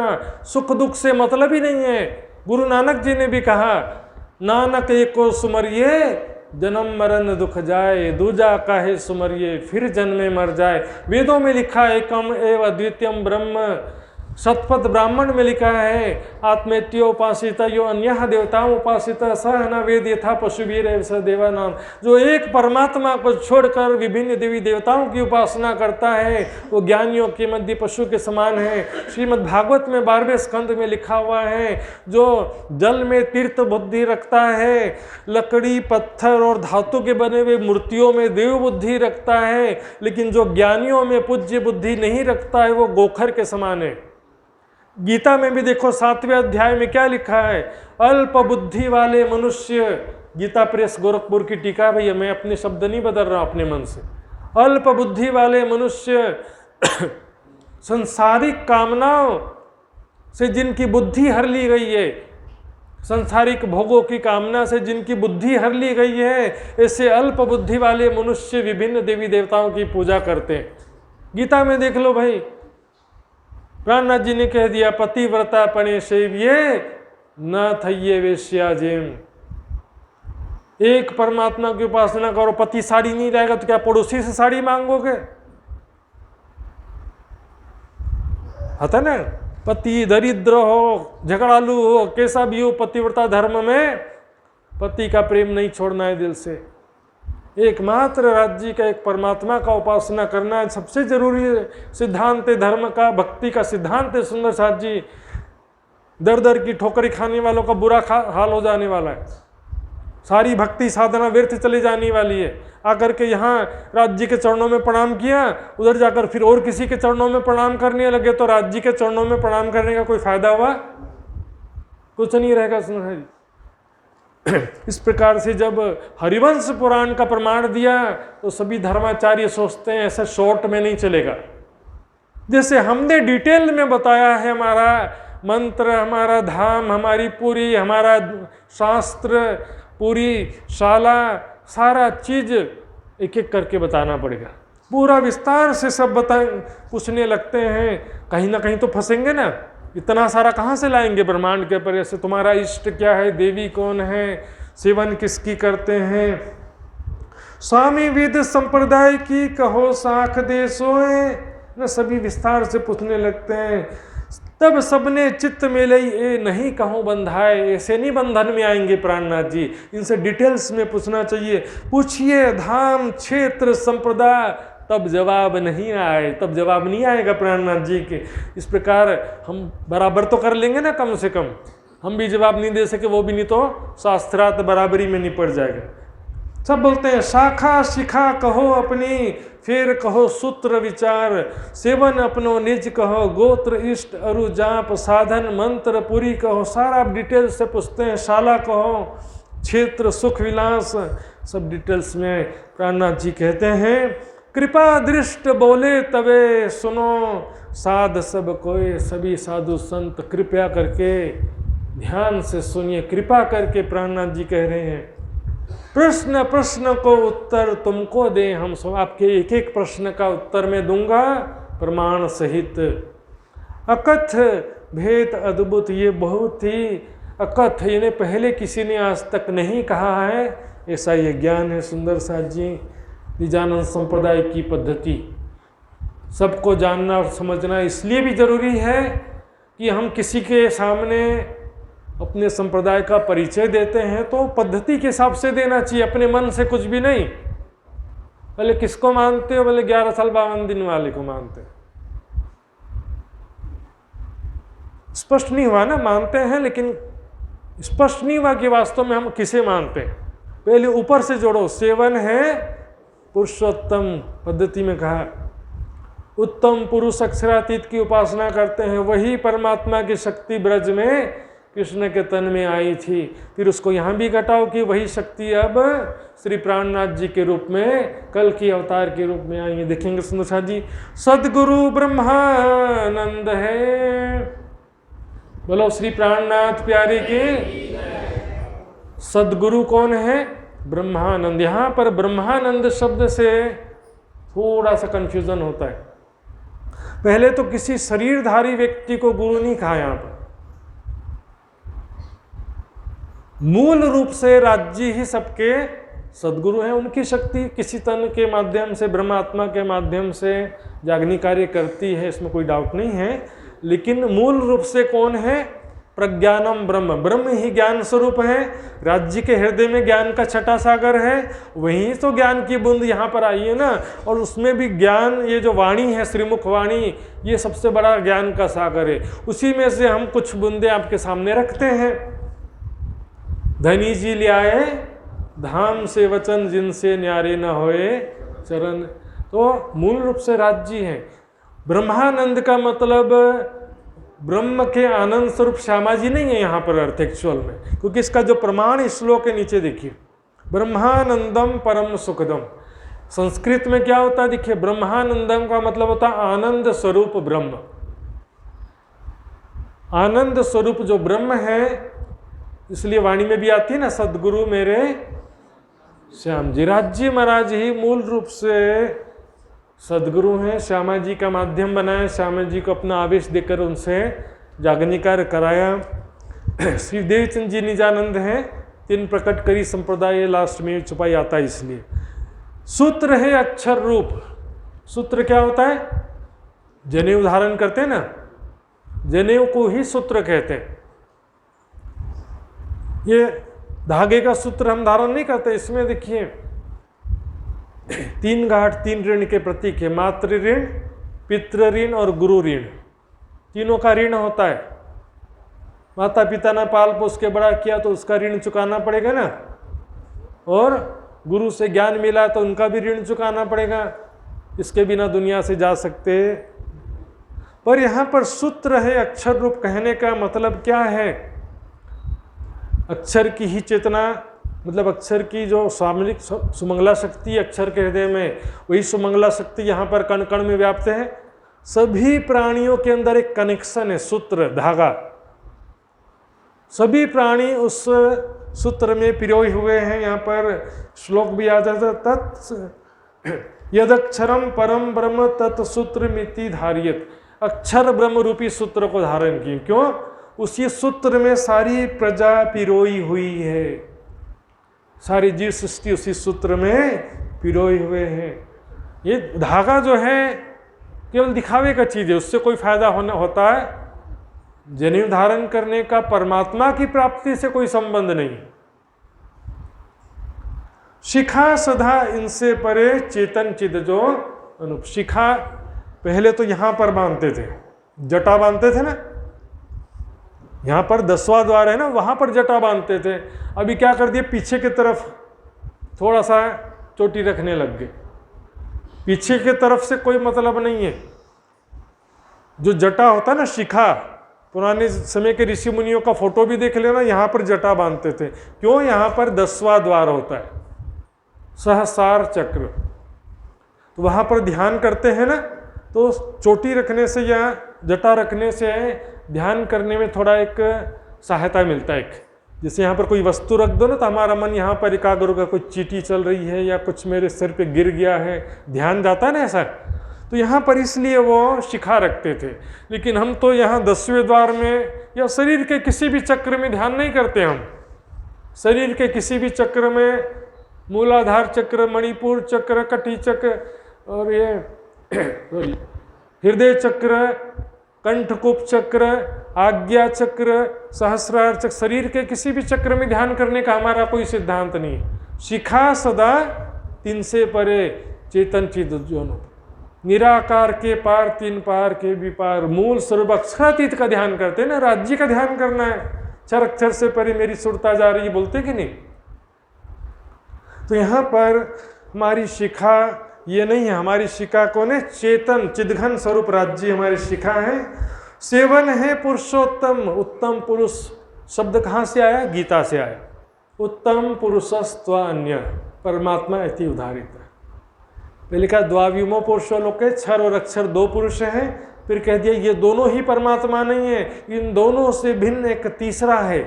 सुख दुख से मतलब ही नहीं है। गुरु नानक जी ने भी कहा, नानक एको सुमरिये जन्म मरण दुख जाए, दूजा काहे सुमरिये फिर जन्मे मर जाए। वेदों में लिखा है एकम एव अद्वितीयम ब्रह्म, शतपथ ब्राह्मण में लिखा है आत्मेत्यो उपासिता यो अन्य देवताओं उपासिता स न वेद यथा पशुवीर स देवा नाम। जो एक परमात्मा को छोड़कर विभिन्न देवी देवताओं की उपासना करता है वो ज्ञानियों के मध्य पशु के समान है। श्रीमद् भागवत में 12वें स्कंद में लिखा हुआ है, जो जल में तीर्थ बुद्धि रखता है, लकड़ी पत्थर और धातु के बने हुए मूर्तियों में देव बुद्धि रखता है, लेकिन जो ज्ञानियों में पूज्य बुद्धि नहीं रखता है वो गोखर के समान है। गीता में भी देखो 7वें अध्याय में क्या लिखा है, अल्प बुद्धि वाले मनुष्य। गीता प्रेस गोरखपुर की टीका, भैया मैं अपने शब्द नहीं बदल रहा अपने मन से। अल्प बुद्धि वाले मनुष्य संसारिक कामनाओं से जिनकी बुद्धि हर ली गई है, संसारिक भोगों की कामना से जिनकी बुद्धि हर ली गई है, ऐसे अल्प बुद्धि वाले मनुष्य विभिन्न देवी देवताओं की पूजा करते हैं। गीता में देख लो भाई, प्राणनाथ जी ने कह दिया, पतिव्रता पणे सेव्ये न थये वेश्या जेम। एक परमात्मा की उपासना करो, पति साड़ी नहीं रहेगा तो क्या पड़ोसी से साड़ी मांगोगे? होता ना, पति दरिद्र हो, झगड़ालू हो, कैसा भी हो, पतिव्रता धर्म में पति का प्रेम नहीं छोड़ना है दिल से। एकमात्र राज्य का एक परमात्मा का उपासना करना सबसे जरूरी सिद्धांत धर्म का, भक्ति का सिद्धांत है। सुंदर साथ जी, दर दर की ठोकरी खाने वालों का बुरा हाल हो जाने वाला है। सारी भक्ति साधना व्यर्थ चली जाने वाली है। आकर के यहाँ राज्य के चरणों में प्रणाम किया, उधर जाकर फिर और किसी के चरणों में प्रणाम करने लगे तो राज्य के चरणों में प्रणाम करने का कोई फायदा हुआ? कुछ नहीं रहेगा। सुंदर जी, इस प्रकार से जब हरिवंश पुराण का प्रमाण दिया तो सभी धर्माचार्य सोचते हैं ऐसा शॉर्ट में नहीं चलेगा। जैसे हमने डिटेल में बताया है, हमारा मंत्र, हमारा धाम, हमारी पूरी, हमारा शास्त्र, पूरी शाला, सारा चीज एक एक करके बताना पड़ेगा। पूरा विस्तार से सब पूछने लगते हैं, कहीं ना कहीं तो फंसेंगे ना। इतना सारा कहाँ से लाएंगे ब्रह्मांड के पर? ऐसे तुम्हारा इष्ट क्या है, देवी कौन है, सेवन किसकी करते हैं? स्वामी वेद संप्रदाय की कहो साख दे सोए न, सभी विस्तार से पूछने लगते हैं। तब सबने चित्त में लई ए नहीं कहूँ बंधाए। ऐसे नहीं बंधन में आएंगे प्राणनाथ जी, इनसे डिटेल्स में पूछना चाहिए। पूछिए धाम क्षेत्र संप्रदाय, तब जवाब नहीं आए, तब जवाब नहीं आएगा प्राणनाथ जी के। इस प्रकार हम बराबर तो कर लेंगे ना, कम से कम हम भी जवाब नहीं दे सके वो भी नहीं तो शास्त्रार्थ बराबरी में नहीं पड़ जाएगा। सब बोलते हैं शाखा शिखा कहो अपनी, फिर कहो सूत्र विचार, सेवन अपनो निज कहो, गोत्र इष्ट अरु जाप, साधन मंत्र पुरी कहो। सारा डिटेल से पूछते हैं, शाला कहो, क्षेत्र सुख विलास, सब डिटेल्स में प्राणनाथ जी कहते हैं कृपा दृष्ट बोले तबे सुनो, साध सब कोई सभी साधु संत कृपया करके ध्यान से सुनिए। कृपा करके प्राणनाथ जी कह रहे हैं प्रश्न प्रश्न को उत्तर तुमको दे हम सब, आपके एक एक प्रश्न का उत्तर मैं दूंगा प्रमाण सहित। अकथ भेद अद्भुत, ये बहुत ही अकथ, यानी पहले किसी ने आज तक नहीं कहा है, ऐसा ये ज्ञान है सुंदर साथ जी निजानंद संप्रदाय की पद्धति। सबको जानना और समझना इसलिए भी जरूरी है कि हम किसी के सामने अपने संप्रदाय का परिचय देते हैं तो पद्धति के हिसाब से देना चाहिए, अपने मन से कुछ भी नहीं। बोले किसको मानते हो? बोले 11 साल 52 दिन वाले को मानते। स्पष्ट नहीं हुआ ना, मानते हैं लेकिन स्पष्ट नहीं हुआ कि वास्तव में हम किसे मानते हैं। पहले ऊपर से जोड़ो, सेवन है पुरुषोत्तम पद्धति में कहा, उत्तम पुरुष अक्षरातीत की उपासना करते हैं, वही परमात्मा की शक्ति ब्रज में कृष्ण के तन में आई थी। फिर उसको यहाँ भी घटाओ कि वही शक्ति अब श्री प्राणनाथ जी के रूप में, कल की अवतार के रूप में आई है। देखेंगे सुंदर साथ जी, सदगुरु ब्रह्मानंद है, बोलो श्री प्राणनाथ प्यारे के। सदगुरु कौन है? ब्रह्मानंद। यहाँ पर ब्रह्मानंद शब्द से थोड़ा सा कंफ्यूजन होता है। पहले तो किसी शरीरधारी व्यक्ति को गुरु नहीं कहा यहाँ पर, मूल रूप से राज्य ही सबके सदगुरु हैं। उनकी शक्ति किसी तन के माध्यम से, ब्रह्मात्मा के माध्यम से जागनी कार्य करती है, इसमें कोई डाउट नहीं है। लेकिन मूल रूप से कौन है? प्रज्ञानम ब्रह्म, ब्रह्म ही ज्ञान स्वरूप है। राज्य के हृदय में ज्ञान का छठा सागर है, वहीं तो ज्ञान की बूंद यहाँ पर आई है ना। और उसमें भी ज्ञान, ये जो वाणी है श्रीमुख वाणी, ये सबसे बड़ा ज्ञान का सागर है। उसी में से हम कुछ बूंदे आपके सामने रखते हैं। धनी जी ले आए धाम से वचन, जिनसे न्यारे न होए चरण, तो मूल रूप से राज्य है। ब्रह्मानंद का मतलब ब्रह्म के आनंद स्वरूप श्यामा जी नहीं है यहाँ पर अर्थ एक्चुअल में, क्योंकि इसका जो प्रमाण श्लोक के नीचे देखिए, ब्रह्मानंदम परम सुखदम। संस्कृत में क्या होता है देखिए, ब्रह्मानंदम का मतलब होता है आनंद स्वरूप ब्रह्म। आनंद स्वरूप जो ब्रह्म है, इसलिए वाणी में भी आती है ना, सदगुरु मेरे श्याम जी। राज्य महाराज ही मूल रूप से सदगुरु हैं। श्यामा जी का माध्यम बनाया, श्यामा जी को अपना आवेश देकर उनसे जागनी कार्य कराया। श्री देवचंद जी निजानंद हैं, 3 प्रकट करी संप्रदाय, लास्ट में छुपाई आता है। इसलिए सूत्र है अक्षर रूप। सूत्र क्या होता है? जनेऊ धारण करते हैं ना, जनेऊ को ही सूत्र कहते हैं। ये धागे का सूत्र हम धारण नहीं करते। इसमें देखिए 3 गांठ 3 ऋण के प्रतीक है, मातृ ऋण, पितृ ऋण और गुरु ऋण। तीनों का ऋण होता है। माता पिता ने पाल पोस के बड़ा किया तो उसका ऋण चुकाना पड़ेगा ना, और गुरु से ज्ञान मिला तो उनका भी ऋण चुकाना पड़ेगा। इसके बिना दुनिया से जा सकते। पर यहाँ पर सूत्र है अक्षर रूप, कहने का मतलब क्या है? अक्षर की ही चेतना, मतलब अक्षर की जो सामरिक सुमंगला शक्ति अक्षर के हृदय में, वही सुमंगला शक्ति यहाँ पर कण कण में व्याप्त है। सभी प्राणियों के अंदर एक कनेक्शन है, सूत्र, धागा। सभी प्राणी उस सूत्र में पिरोए हुए हैं। यहाँ पर श्लोक भी आ जाता है, तत् यदक्षरम परम ब्रह्म तत्सूत्र मिति धारियत। अक्षर ब्रह्म रूपी सूत्र को धारण किए। क्यों? उसी सूत्र में सारी प्रजा पिरोई हुई है, सारी जीव सृष्टि उसी सूत्र में पिरोए हुए हैं। ये धागा जो है केवल दिखावे का चीज है, उससे कोई फायदा होता है? जनेऊ धारण करने का परमात्मा की प्राप्ति से कोई संबंध नहीं। शिखा सदा इनसे परे चेतन चिद जो अनुप। शिखा पहले तो यहां पर बांधते थे, जटा बांधते थे ना, यहाँ पर 10वां द्वार है ना, वहाँ पर जटा बांधते थे। अभी क्या कर दिए, पीछे की तरफ थोड़ा सा चोटी रखने लग गए। पीछे की तरफ से कोई मतलब नहीं है। जो जटा होता है ना, शिखा, पुराने समय के ऋषि मुनियों का फोटो भी देख लेना, यहाँ पर जटा बांधते थे। क्यों? यहाँ पर 10वां द्वार होता है, सहस्रार चक्र। तो वहाँ पर ध्यान करते हैं ना, तो चोटी रखने से या जटा रखने से ध्यान करने में थोड़ा एक सहायता मिलता है। जैसे यहाँ पर कोई वस्तु रख दो ना, तो हमारा मन यहाँ पर एकाग्र होगा, कोई चींटी चल रही है या कुछ मेरे सिर पे गिर गया है, ध्यान जाता है ना ऐसा। तो यहाँ पर इसलिए वो शिखा रखते थे। लेकिन हम तो यहाँ 10वें द्वार में या शरीर के किसी भी चक्र में ध्यान नहीं करते। हम शरीर के किसी भी चक्र में, मूलाधार चक्र, मणिपुर चक्र, कटी चक्र और ये हृदय चक्र, कंठकूप चक्र, आज्ञा चक्र, सहस्रार चक्र, शरीर के किसी भी चक्र में ध्यान करने का हमारा कोई सिद्धांत नहीं। शिखा सदा 3 से परे, चेतन चिद उज्ज्वल, निराकार के पार, 3 पार के भी पार, मूल स्वरूप अक्षरातीत का ध्यान करते हैं ना। राज्य का ध्यान करना है, क्षर अक्षर से परे मेरी सुरता जा रही है, बोलते कि नहीं। तो यहाँ पर हमारी शिखा ये नहीं है। हमारी शिखा कौन है? चेतन चिदघन स्वरूप राज्य हमारी शिखा है। सेवन है पुरुषोत्तम, उत्तम पुरुष शब्द कहाँ से आया? गीता से आया। उत्तम पुरुषस्त्व अन्य, परमात्मा इति उदाहरित है। पहले कहा द्वाव्युमो पुरुषो लोके, क्षर और अक्षर 2 पुरुष हैं। फिर कह दिया ये दोनों ही परमात्मा नहीं है, इन दोनों से भिन्न एक तीसरा है,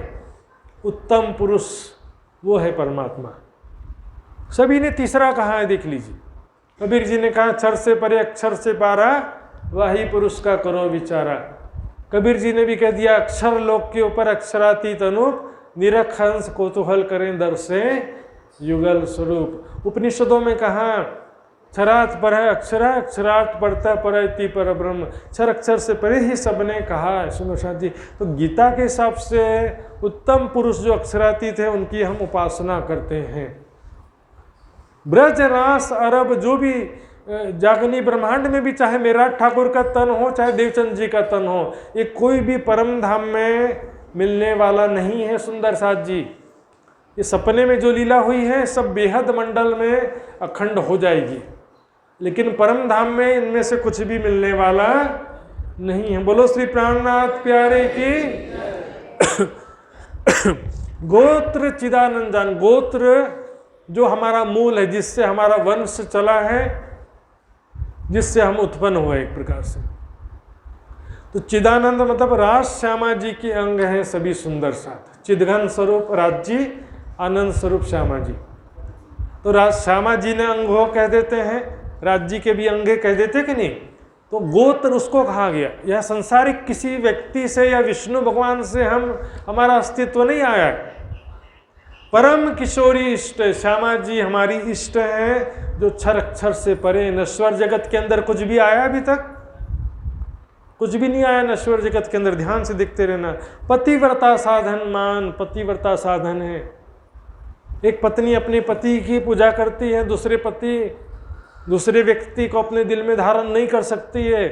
उत्तम पुरुष, वो है परमात्मा। सभी ने तीसरा कहा है, देख लीजिए। कबीर जी ने कहा क्षर से परे अक्षर से पारा, वही पुरुष का करो विचारा। कबीर जी ने भी कह दिया अक्षर लोक के ऊपर अक्षरातीत अनूप, निरख हंस कौतूहल करें दर से युगल स्वरूप। उपनिषदों में कहा क्षरात पर है अक्षरा, अक्षरात पढ़ता पर इति पर ब्रह्म, क्षर अक्षर से परे ही सबने कहा है। सुनो शाह जी, तो गीता के हिसाब से उत्तम पुरुष जो अक्षरातीत है उनकी हम उपासना करते हैं। ब्रज रास अरब जो भी जागनी ब्रह्मांड में भी, चाहे मेरा ठाकुर का तन हो, चाहे देवचंद जी का तन हो, ये कोई भी परम धाम में मिलने वाला नहीं है। सुंदर साथ जी, ये सपने में जो लीला हुई है सब बेहद मंडल में अखंड हो जाएगी, लेकिन परम धाम में इनमें से कुछ भी मिलने वाला नहीं है। बोलो श्री प्राणनाथ प्यारे की। गोत्र चिदानंदन, गोत्र जो हमारा मूल है, जिससे हमारा वंश चला है, जिससे हम उत्पन्न हुए एक प्रकार से। तो चिदानंद मतलब राज श्यामा जी के अंग हैं सभी सुंदर साथ। चिदघन स्वरूप राज्य, आनंद स्वरूप श्यामा जी। तो राज श्यामा जी ने अंगो कह देते हैं, राज्य के भी अंगे कह देते कि नहीं। तो गोत्र उसको कहा गया। यह संसारिक किसी व्यक्ति से या विष्णु भगवान से हमारा अस्तित्व नहीं आया है। परम किशोरी इष्ट श्यामा जी हमारी इष्ट हैं, जो क्षर अक्षर से परे। नश्वर जगत के अंदर कुछ भी आया? अभी तक कुछ भी नहीं आया नश्वर जगत के अंदर। ध्यान से देखते रहना। पतिव्रता साधन मान, पतिव्रता साधन है। एक पत्नी अपने पति की पूजा करती है, दूसरे व्यक्ति को अपने दिल में धारण नहीं कर सकती है,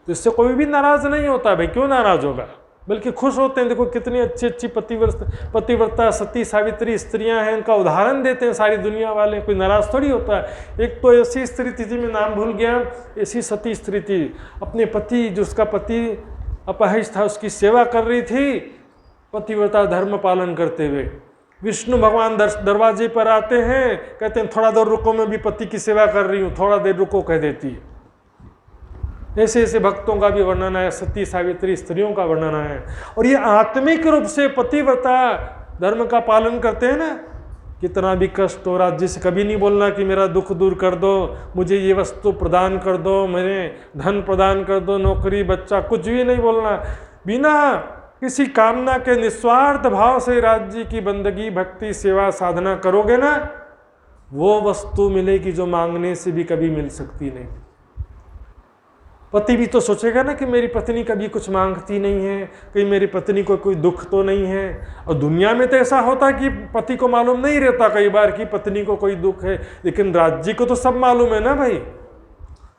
तो इससे कोई भी नाराज नहीं होता। भाई क्यों नाराज होगा, बल्कि खुश होते हैं। देखो कितनी अच्छी अच्छी पतिव्रता सती सावित्री स्त्रियां हैं, उनका उदाहरण देते हैं सारी दुनिया वाले। कोई नाराज थोड़ी होता है। एक तो ऐसी स्त्री थी, जी मैं नाम भूल गया, ऐसी सती स्त्री थी, अपने पति, जो उसका पति अपहिश था, उसकी सेवा कर रही थी पतिव्रता धर्म पालन करते हुए। विष्णु भगवान दरवाजे पर आते हैं, कहते हैं थोड़ा देर रुको, मैं भी पति की सेवा कर रही हूँ, थोड़ा देर रुको, कह देती है। ऐसे ऐसे भक्तों का भी वर्णन है, सती सावित्री स्त्रियों का वर्णन है। और ये आत्मिक रूप से पतिव्रता धर्म का पालन करते हैं ना। कितना भी कष्ट हो, राज्य से कभी नहीं बोलना कि मेरा दुख दूर कर दो, मुझे ये वस्तु प्रदान कर दो, मेरे धन प्रदान कर दो, नौकरी बच्चा, कुछ भी नहीं बोलना। बिना किसी कामना के निस्वार्थ भाव से राज्य की बंदगी भक्ति सेवा साधना करोगे ना, वो वस्तु मिलेगी जो मांगने से भी कभी मिल सकती नहीं। पति भी तो सोचेगा ना कि मेरी पत्नी कभी कुछ मांगती नहीं है, कहीं मेरी पत्नी को कोई दुख तो नहीं है। और दुनिया में तो ऐसा होता है कि पति को मालूम नहीं रहता कई बार कि पत्नी को कोई दुख है, लेकिन राज्य को तो सब मालूम है ना भाई।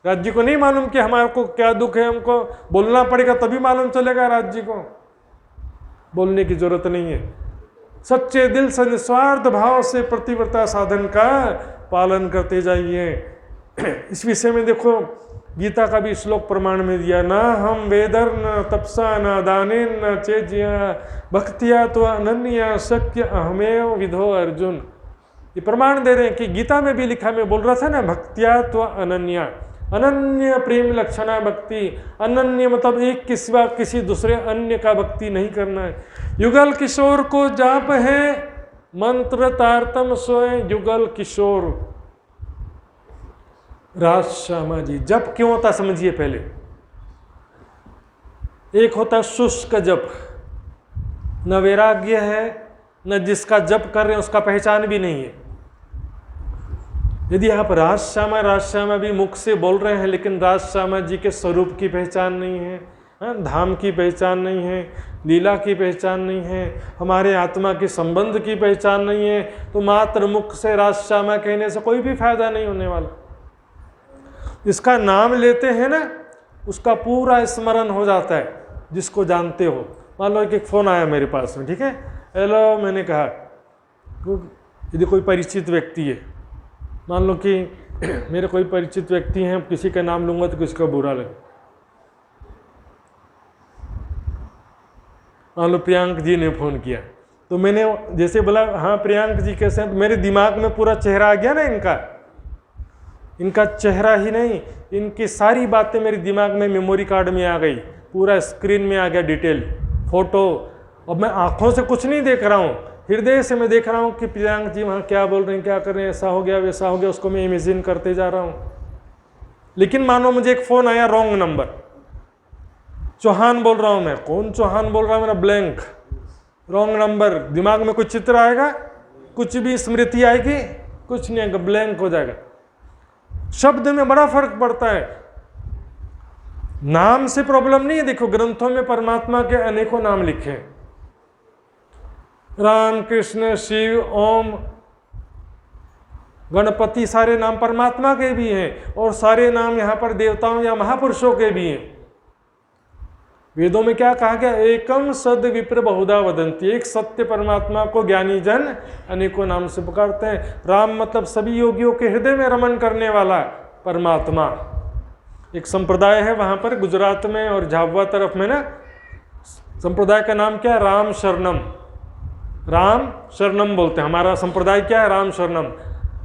राज्य को नहीं मालूम कि हमारे को क्या दुख है, हमको बोलना पड़ेगा तभी मालूम चलेगा। राज्य को बोलने की जरूरत नहीं है। सच्चे दिल से निस्वार्थ भाव से प्रतिव्रता साधन का पालन करते जाइए। इस विषय में देखो गीता का भी श्लोक प्रमाण में दिया, ना हम वेदर न तपसा न दानेन न चेज्या भक्तिया तो अनन्या शक्य अहमेव विधो अर्जुन। ये प्रमाण दे रहे हैं कि गीता में भी लिखा, मैं बोल रहा था ना, भक्तिया तो अनन्या, अनन्य प्रेम लक्षणा भक्ति। अनन्य मतलब एक के सिवा किसी दूसरे अन्य का भक्ति नहीं करना है। युगल किशोर को जाप है मंत्र तारतम सोए युगल किशोर। राज श्यामा जी जप क्यों होता समझिए पहले। एक होता शुष्क जप, न वैराग्य है न जिसका जप कर रहे हैं उसका पहचान भी नहीं है। यदि आप राज श्यामा भी मुख से बोल रहे हैं लेकिन राज श्यामा जी के स्वरूप की पहचान नहीं है, धाम की पहचान नहीं है, लीला की पहचान नहीं है, हमारे आत्मा के संबंध की पहचान नहीं है, तो मात्र मुख से राज श्यामा कहने से कोई भी फायदा नहीं होने वाला। इसका नाम लेते हैं ना उसका पूरा स्मरण हो जाता है जिसको जानते हो। मान लो एक फ़ोन आया मेरे पास में, ठीक है, हेलो, मैंने कहा, यदि कोई परिचित व्यक्ति है, मान लो कि मेरे कोई परिचित व्यक्ति हैं, किसी का नाम लूंगा तो किसी का बुरा लगे। मान लो प्रियांक जी ने फ़ोन किया तो मैंने जैसे बोला हाँ प्रियांक जी कैसे हैं, तो मेरे दिमाग में पूरा चेहरा आ गया ना इनका चेहरा ही नहीं, इनकी सारी बातें मेरे दिमाग में मेमोरी कार्ड में आ गई, पूरा स्क्रीन में आ गया डिटेल फोटो। अब मैं आंखों से कुछ नहीं देख रहा हूँ, हृदय से मैं देख रहा हूँ कि प्रियांक जी वहाँ क्या बोल रहे हैं, क्या कर रहे हैं, ऐसा हो गया वैसा हो गया, उसको मैं इमेजिन करते जा रहा हूँ। लेकिन मानो मुझे एक फ़ोन आया रॉन्ग नंबर, चौहान बोल रहा हूँ मैं, कौन चौहान बोल रहा हूँ, मेरा ब्लैंक, रॉन्ग नंबर, दिमाग में कुछ चित्र आएगा, कुछ भी स्मृति आएगी, कुछ नहीं आएगा, ब्लैंक हो जाएगा। शब्द में बड़ा फर्क पड़ता है, नाम से प्रॉब्लम नहीं है। देखो ग्रंथों में परमात्मा के अनेकों नाम लिखे हैं, राम कृष्ण शिव ओम गणपति, सारे नाम परमात्मा के भी हैं और सारे नाम यहाँ पर देवताओं या महापुरुषों के भी हैं। वेदों में क्या कहा गया, एकम सद विप्र बहुधा वदंती, एक सत्य परमात्मा को ज्ञानी जन अनेकों नाम से पुकारते हैं। राम मतलब सभी योगियों के हृदय में रमन करने वाला परमात्मा। एक संप्रदाय है वहाँ पर गुजरात में और झाबुआ तरफ में ना, संप्रदाय का नाम क्या है, राम शरणम, राम शरणम बोलते हैं। हमारा संप्रदाय क्या है, राम शरणम।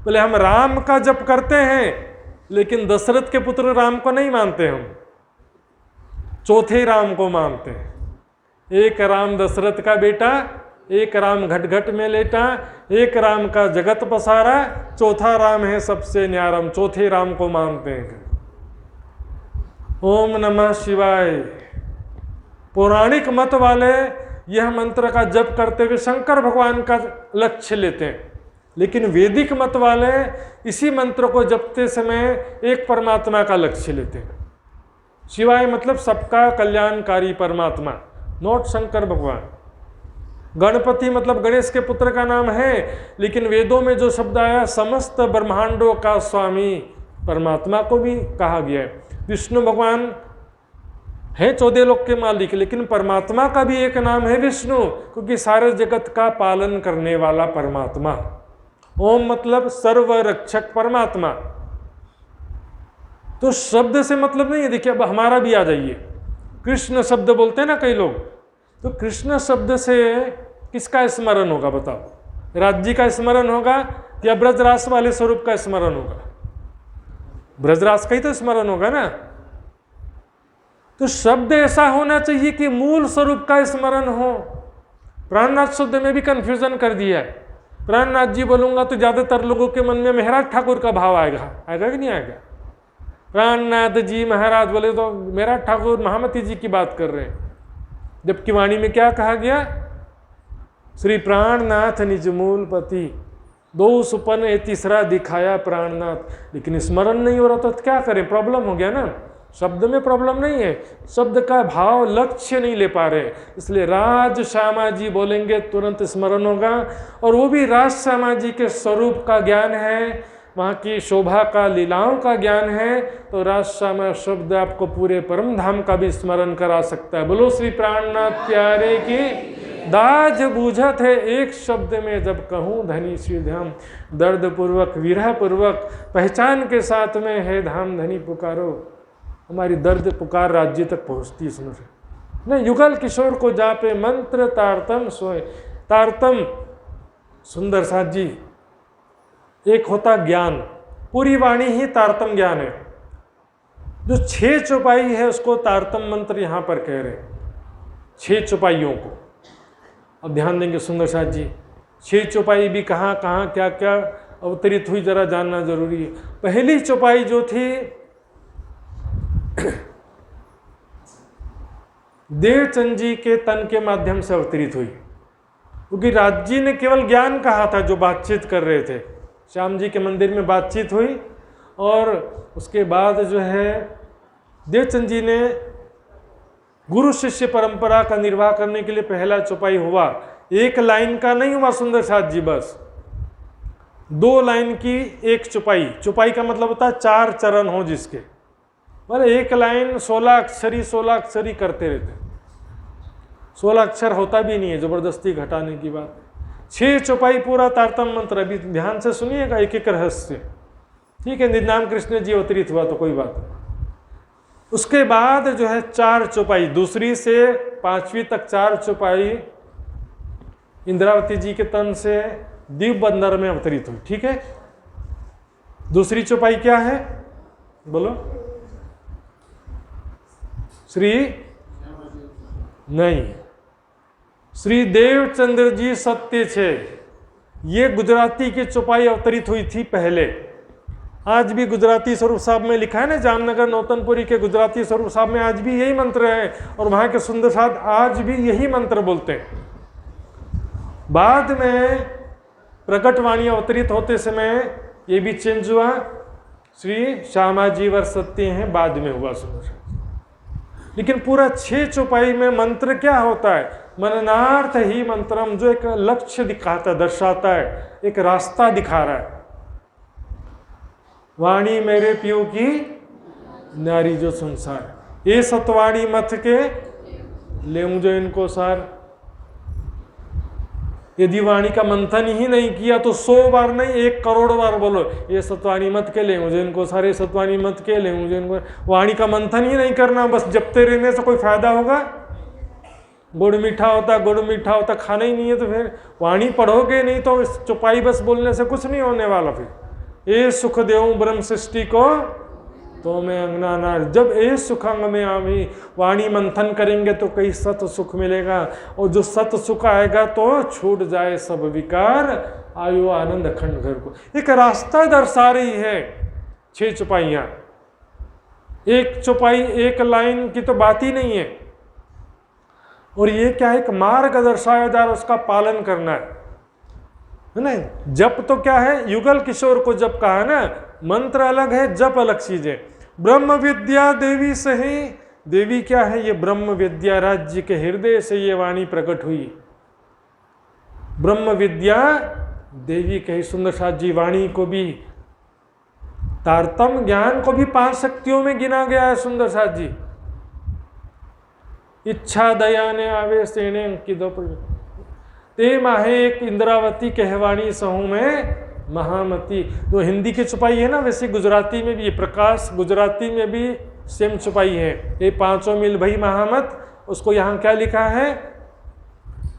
बोले हम राम का जप करते हैं लेकिन दशरथ के पुत्र राम को नहीं मानते, हम चौथे राम को मानते हैं। एक राम दशरथ का बेटा, एक राम घट घट में लेटा, एक राम का जगत पसारा, चौथा राम है सबसे न्यारम, चौथे राम को मानते हैं। ओम नमः शिवाय। पौराणिक मत वाले यह मंत्र का जप करते हुए शंकर भगवान का लक्ष्य लेते हैं, लेकिन वैदिक मत वाले इसी मंत्र को जपते समय एक परमात्मा का लक्ष्य लेते हैं। शिवाय मतलब सबका कल्याणकारी परमात्मा, नॉट शंकर भगवान। गणपति मतलब गणेश के पुत्र का नाम है, लेकिन वेदों में जो शब्द आया समस्त ब्रह्मांडों का स्वामी परमात्मा को भी कहा गया है। विष्णु भगवान है 14 लोक के मालिक, लेकिन परमात्मा का भी एक नाम है विष्णु, क्योंकि सारे जगत का पालन करने वाला परमात्मा। ओम मतलब सर्वरक्षक परमात्मा। तो शब्द से मतलब नहीं है। देखिए अब हमारा भी आ जाइए, कृष्ण शब्द बोलते हैं ना कई लोग, तो कृष्ण शब्द से किसका स्मरण होगा बताओ, राज्य का स्मरण होगा या ब्रजरास वाले स्वरूप का स्मरण होगा? ब्रजरास का ही तो स्मरण होगा ना। तो शब्द ऐसा होना चाहिए कि मूल स्वरूप का स्मरण हो। प्राणनाथ शब्द में भी कंफ्यूजन कर दिया है। प्राणनाथ जी बोलूंगा तो ज्यादातर लोगों के मन में महाराज ठाकुर का भाव आएगा, आएगा कि नहीं आएगा? प्राणनाथ जी महाराज बोले तो महाराज ठाकुर महामती जी की बात कर रहे हैं, जबकि वाणी में क्या कहा गया, श्री प्राणनाथ निज मूल पति, दो सुपन ए तीसरा दिखाया प्राणनाथ। लेकिन स्मरण नहीं हो रहा तो क्या करें, प्रॉब्लम हो गया ना। शब्द में प्रॉब्लम नहीं है, शब्द का भाव लक्ष्य नहीं ले पा रहे, इसलिए राज श्यामा जी बोलेंगे तुरंत स्मरण होगा। और वो भी राज श्यामा जी के स्वरूप का ज्ञान है, वहाँ की शोभा का, लीलाओं का ज्ञान है, तो राज श्यामा शब्द आपको पूरे परम धाम का भी स्मरण करा सकता है। बोलो श्री प्राणनाथ प्यारे की दाज बूझत है एक शब्द में जब कहूँ धनी श्री धाम, दर्द पूर्वक विरह पूर्वक पहचान के साथ में है धाम धनी पुकारो। हमारी दर्द पुकार राज्य तक पहुँचती सुन रहे न। युगल किशोर को जापे मंत्र तारतम सोए। तारतम सुंदर साथ जी, एक होता ज्ञान, पूरी वाणी ही तारतम ज्ञान है। जो 6 चौपाई है उसको तारतम मंत्र यहाँ पर कह रहे, 6 चौपाइयों को। अब ध्यान देंगे सुंदर साथ जी, 6 चौपाई भी कहाँ कहाँ क्या क्या अवतरित हुई जरा जानना जरूरी है। पहली चौपाई जो थी देवचंद जी के तन के माध्यम से अवतरित हुई, क्योंकि राज जी ने केवल ज्ञान कहा था जो बातचीत कर रहे थे। श्याम जी के मंदिर में बातचीत हुई और उसके बाद जो है देवचंद जी ने गुरु शिष्य परंपरा का निर्वाह करने के लिए पहला चौपाई हुआ। एक लाइन का नहीं हुआ सुंदर साथ जी, बस 2 लाइन की एक चौपाई। चौपाई का मतलब होता है 4 चरण हो जिसके, मतलब एक लाइन 16 अक्षरी करते रहते। 16 अक्षर होता भी नहीं है, जबरदस्ती घटाने की बात। 6 चौपाई पूरा तारतम मंत्र। अभी ध्यान से सुनिएगा एक एक रहस्य, ठीक है। निधान कृष्ण जी अवतरित हुआ तो कोई बात नहीं। उसके बाद जो है 4 चौपाई, दूसरी से 5वीं तक 4 चौपाई इंद्रावती जी के तन से दीप बंदर में अवतरित हुई, ठीक है। दूसरी चौपाई क्या है बोलो? श्री नहीं, श्री देवचंद्र जी सत्य छे। ये गुजराती की चौपाई अवतरित हुई थी पहले। आज भी गुजराती स्वरूप साहब में लिखा है ना, जामनगर नौतनपुरी के गुजराती स्वरूप साहब में आज भी यही मंत्र है, और वहाँ के सुंदर साथ आज भी यही मंत्र बोलते हैं। बाद में प्रकट वाणी अवतरित होते समय ये भी चेंज हुआ, श्री श्यामा जी वर सत्य हैं, बाद में हुआ सुंदर। लेकिन पूरा 6 चौपाई में मंत्र क्या होता है? मननार्थ ही मंत्रम, जो एक लक्ष्य दिखाता दर्शाता है, एक रास्ता दिखा रहा है। वाणी मेरे पियो की नारी जो संसार, ये सतवाणी मथ के लेऊं जो इनको सार। यदि वाणी का मंथन ही नहीं किया तो 100 बार नहीं 1 करोड़ बार बोलो ये सतवाणी मत के लेऊं जो इनको सारे, सतवाणी मत के लेऊं जो इनको। वाणी का मंथन ही नहीं करना, बस जपते रहने से कोई फायदा होगा? गुड़ मीठा होता, गुड़ मीठा होता, खाना ही नहीं है तो फिर वाणी पढ़ोगे नहीं तो इस चौपाई बस बोलने से कुछ नहीं होने वाला। फिर ए सुख देऊं ब्रह्म सृष्टि को तो मैं अंगना नार, जब ए सुख अंग में आवी, वाणी मंथन करेंगे तो कई सत सुख मिलेगा, और जो सत सुख आएगा तो छूट जाए सब विकार, आयु आनंद अखंड घर को। एक रास्ता दर्शा रही है 6 चौपाइयाँ। एक चौपाई एक लाइन की तो बात ही नहीं है, और ये क्या है, एक मार्ग दर्शाया जा रहा, उसका पालन करना है ना। जप तो क्या है, युगल किशोर को जप कहा ना, मंत्र अलग है, जप अलग चीज है। ब्रह्म विद्या देवी से ही, देवी क्या है, ये ब्रह्म विद्या, राज्य के हृदय से ये वाणी प्रकट हुई। ब्रह्म विद्या देवी कही। सुंदर साथ जी वाणी को भी, तारतम ज्ञान को भी 5 शक्तियों में गिना गया है सुंदर साथ जी। इच्छा दया ने आवेश तेने अंकित ते माहे एक इंद्रावती कहवाणी सहू में महामती। जो हिंदी की छुपाई है ना, वैसे गुजराती में भी ये प्रकाश गुजराती में भी सेम छुपाई है। ये 5 मिल भई महामत, उसको यहाँ क्या लिखा है,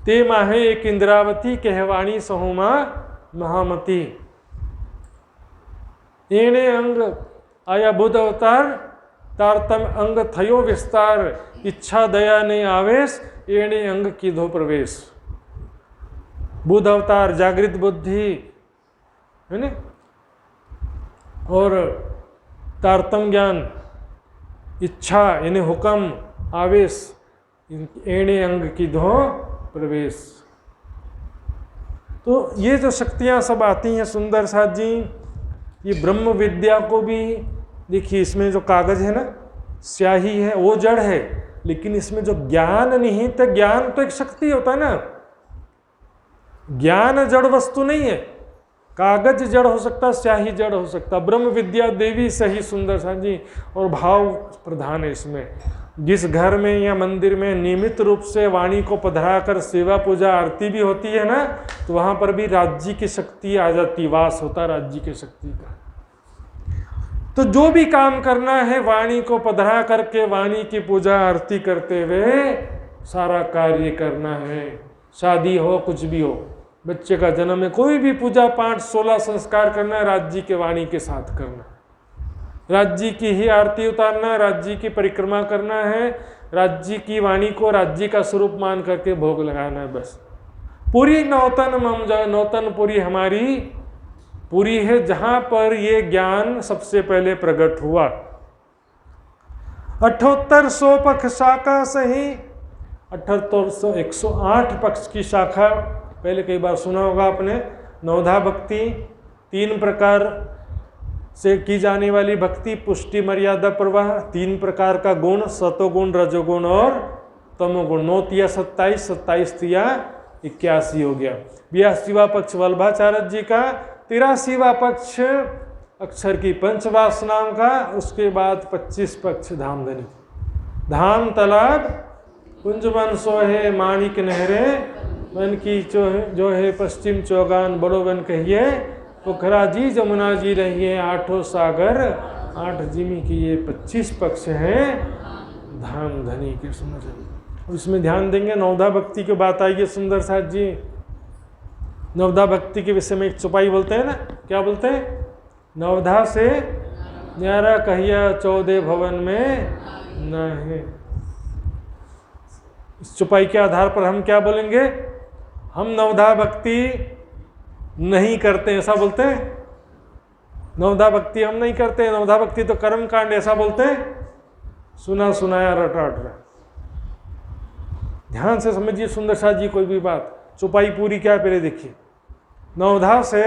ते माहे एक इंद्रावती कहवाणी सहू महामती। एणे अंग आया बुध अवतार, तारतम अंग थयो विस्तार, इच्छा दया ने आवेश, एणे अंग कीधो प्रवेश। बुध अवतार जागृत बुद्धि है ना, और तारतम ज्ञान, इच्छा यानी हुक्म, आवेश, एणे अंग कीधो प्रवेश। तो ये जो शक्तियाँ सब आती हैं सुंदर साथ जी, ये ब्रह्म विद्या को भी देखिए, इसमें जो कागज है ना, स्याही है, वो जड़ है, लेकिन इसमें जो ज्ञान निहित है, ज्ञान तो एक शक्ति होता है ना, ज्ञान जड़ वस्तु नहीं है। कागज जड़ हो सकता, स्याही जड़ हो सकता, ब्रह्म विद्या देवी सही सुंदर सा जी। और भाव प्रधान है इसमें। जिस घर में या मंदिर में नियमित रूप से वाणी को पधरा कर सेवा पूजा आरती भी होती है ना, तो वहां पर भी राज्य की शक्ति आ जाती, वास होता राज्य की शक्ति का। तो जो भी काम करना है वाणी को पधरा करके वाणी की पूजा आरती करते हुए सारा कार्य करना है। शादी हो, कुछ भी हो, बच्चे का जन्म है, कोई भी पूजा पाठ 16 संस्कार करना है, राज्य के वाणी के साथ करना, राज्य की ही आरती उतारना, राज्य की परिक्रमा करना है, राज्य की वाणी को राज्य का स्वरूप मान करके भोग लगाना है। बस पूरी नौतनपुरी हमारी पूरी है, जहां पर ये ज्ञान सबसे पहले प्रकट हुआ। 7800 पक्ष शाखा सही, 7800 108 पक्ष की शाखा पहले कई बार सुना होगा आपने। नवधा भक्ति 3 प्रकार से की जाने वाली भक्ति, पुष्टि मर्यादा प्रवाह, 3 प्रकार का गुण, सतोगुण, रजोगुण और तमोगुण। 9 तिया 27, 27 तिया 81 हो गया। 82वां पक्ष वल्लभाचार्य जी का, 83वां पक्ष अक्षर की पंचवासनाओं का, उसके बाद 25 पक्ष धामधनी। धाम तालाब कुंज वन सोहे माणिक नहरे, वन की जो है पश्चिम चौगान बड़ो वन कहिए, पोखरा जी जमुना जी रहिए, 8 सागर 8 जिमी की। ये 25 पक्ष हैं धाम धनी के। समझ इसमें ध्यान देंगे। नवधा भक्ति की बात आई है सुंदर साथ जी। नवधा भक्ति के विषय में एक चौपाई बोलते हैं ना, क्या बोलते हैं? नवधा से न्यारा कहिया 14 भवन में नहीं। इस चौपाई के आधार पर हम क्या बोलेंगे? हम नवधा भक्ति नहीं करते, ऐसा बोलते हैं। नवधा भक्ति हम नहीं करते, नवधा भक्ति तो कर्म कांड, ऐसा बोलते हैं। सुना सुनाया रटा रटा। ध्यान से समझिए सुंदर शाह जी कोई भी बात। चौपाई पूरी क्या है पहले देखिए। नवधा से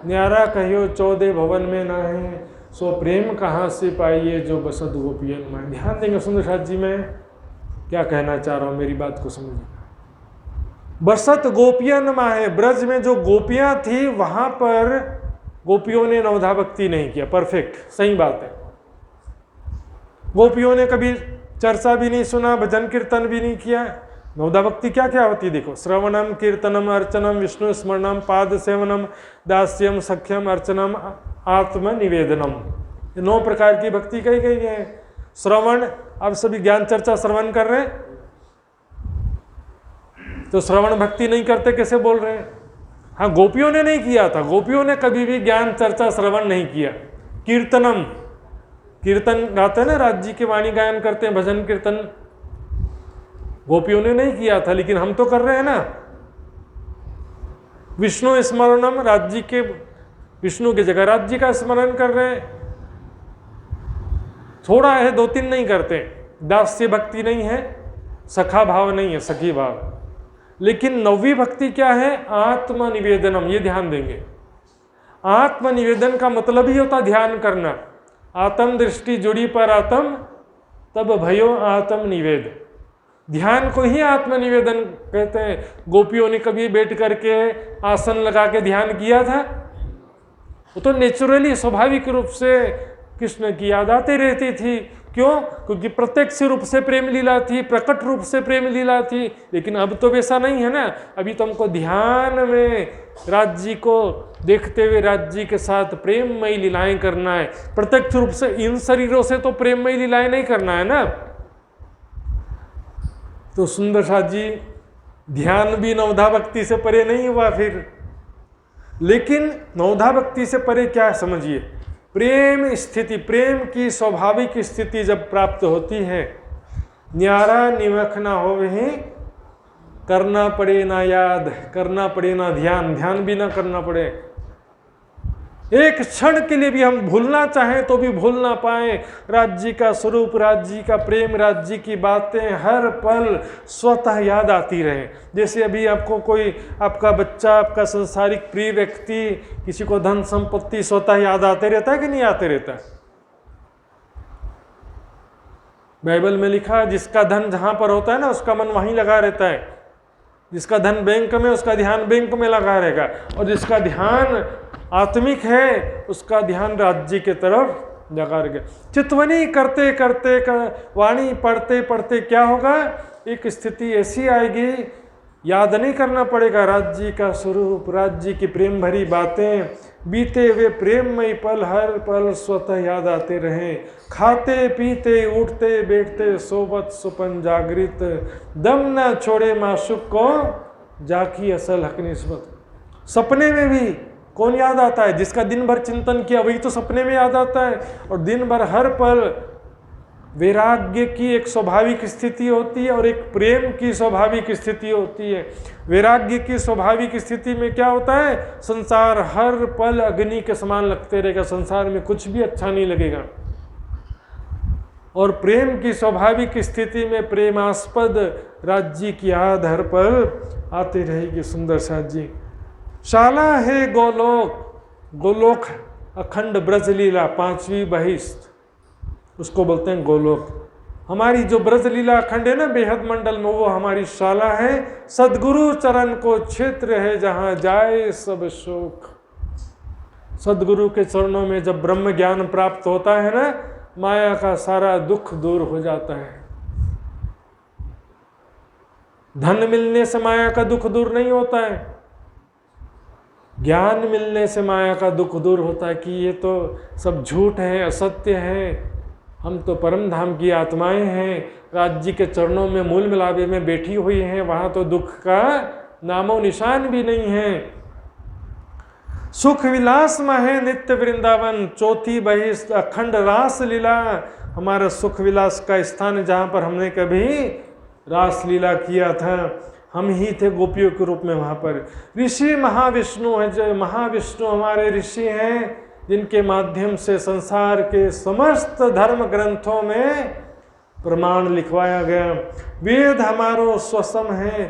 न्यारा कहियो 14 भवन में ना है, सो प्रेम कहाँ से पाइए जो बसत गोपियन में। ध्यान देंगे सुंदर शाह जी, मैं क्या कहना चाह रहा हूँ, मेरी बात को समझिए। बसत गोपियन माहे, ब्रज में जो गोपियां थी वहां पर गोपियों ने नवधा भक्ति नहीं किया। परफेक्ट, सही बात है। गोपियों ने कभी चर्चा भी नहीं सुना, भजन कीर्तन भी नहीं किया। नवधा भक्ति क्या क्या होती है देखो। श्रवणम, कीर्तनम, अर्चनम, विष्णु स्मरणम, पाद सेवनम, दास्यम, सख्यम, अर्चनम, आत्म निवेदनम। 9 प्रकार की भक्ति कही गई है। श्रवण, अब सभी ज्ञान चर्चा श्रवण कर रहे हैं, तो श्रवण भक्ति नहीं करते कैसे बोल रहे हैं? हाँ, गोपियों ने नहीं किया था, गोपियों ने कभी भी ज्ञान चर्चा श्रवण नहीं किया। कीर्तनम, कीर्तन गाते हैं ना, राज्य की वाणी गायन करते हैं, भजन कीर्तन, गोपियों ने नहीं किया था, लेकिन हम तो कर रहे हैं ना। विष्णु स्मरणम, राज्य के विष्णु की जगह राज्य का स्मरण कर रहे हैं। थोड़ा है, 2-3 नहीं करते। दास्य भक्ति नहीं है, सखा भाव नहीं है, सखी भाव। लेकिन 9वीं भक्ति क्या है? आत्मनिवेदनम। ये ध्यान देंगे। आत्मनिवेदन का मतलब ही होता ध्यान करना। आत्म दृष्टि जुड़ी पर आत्म, तब भयो आत्म निवेद। ध्यान को ही आत्मनिवेदन कहते हैं। गोपियों ने कभी बैठ करके आसन लगा के ध्यान किया था? वो तो नेचुरली, स्वाभाविक रूप से कृष्ण की याद आती रहती थी। क्यों? क्योंकि प्रत्यक्ष रूप से प्रेम लीला थी, प्रकट रूप से प्रेम लीला थी। लेकिन अब तो वैसा नहीं है ना। अभी तो हमको ध्यान में राज्य को देखते हुए राज्य के साथ प्रेममयी लीलाएं करना है। प्रत्यक्ष रूप से इन शरीरों से तो प्रेममयी लीलाएं नहीं करना है ना। तो सुंदर शाह जी, ध्यान भी नवधा भक्ति से परे नहीं हुआ फिर। लेकिन नवधा भक्ति से परे क्या समझिए, प्रेम स्थिति, प्रेम की स्वाभाविक स्थिति जब प्राप्त होती है, न्यारा निमख ना हो वही, करना पड़े ना याद, करना पड़े ना ध्यान, ध्यान भी ना करना पड़े। एक क्षण के लिए भी हम भूलना चाहें तो भी भूल ना पाए राज्य का स्वरूप, राज्य का प्रेम, राज्य की बातें हर पल स्वतः याद आती रहे। जैसे अभी आपको कोई आपका बच्चा, आपका संसारिक प्रिय व्यक्ति, किसी को धन संपत्ति स्वतः याद आते रहता है कि नहीं आते रहता है? बाइबल में लिखा है जिसका धन जहां पर होता है ना, उसका मन वहीं लगा रहता है। जिसका धन बैंक में उसका ध्यान बैंक में लगा रहेगा, और जिसका ध्यान आत्मिक है उसका ध्यान राज्य की तरफ लगा रहेगा। चितवनी करते करते वाणी पढ़ते पढ़ते क्या होगा, एक स्थिति ऐसी आएगी, याद नहीं करना पड़ेगा राज्य का स्वरूप, राज्य की प्रेम भरी बातें, बीते हुए प्रेममय पल हर पल स्वतः याद आते रहें। खाते पीते उठते बैठते सोबत सुपन जागृत, दम न छोड़े माशुक को जाकी असल हक निस्बत। सपने में भी कौन याद आता है, जिसका दिन भर चिंतन किया वही तो सपने में याद आता है। और दिन भर हर पल वैराग्य की एक स्वाभाविक स्थिति होती है और एक प्रेम की स्वाभाविक स्थिति होती है। वैराग्य की स्वाभाविक स्थिति में क्या होता है, संसार हर पल अग्नि के समान लगते रहेगा, संसार में कुछ भी अच्छा नहीं लगेगा। और प्रेम की स्वाभाविक स्थिति में प्रेमास्पद राज्य की याद हर पल आती रहेगी। सुंदर साथ जी, शाला है गोलोक, गोलोक अखंड ब्रजलीला, 5वीं बहिष्ठ, उसको बोलते हैं गोलोक। हमारी जो ब्रजलीला अखंड है ना बेहद मंडल में, वो हमारी शाला है। सदगुरु चरण को क्षेत्र है जहाँ जाए सब शोक। सदगुरु के चरणों में जब ब्रह्म ज्ञान प्राप्त होता है ना, माया का सारा दुख दूर हो जाता है। धन मिलने से माया का दुख दूर नहीं होता है, ज्ञान मिलने से माया का दुख दूर होता है कि ये तो सब झूठ है, असत्य है, हम तो परम धाम की आत्माएं हैं, राज्य के चरणों में मूल मिलावे में बैठी हुई हैं, वहाँ तो दुख का नामो निशान भी नहीं है। सुख विलास में है नित्य वृंदावन, 4वीं बहिष्ठ अखंड रास लीला, हमारा सुख विलास का स्थान है जहाँ पर हमने कभी रास लीला किया था, हम ही थे गोपियों के रूप में वहाँ पर। ऋषि महाविष्णु है, जो महाविष्णु हमारे ऋषि हैं, जिनके माध्यम से संसार के समस्त धर्म ग्रंथों में प्रमाण लिखवाया गया। वेद हमारो स्वसम है,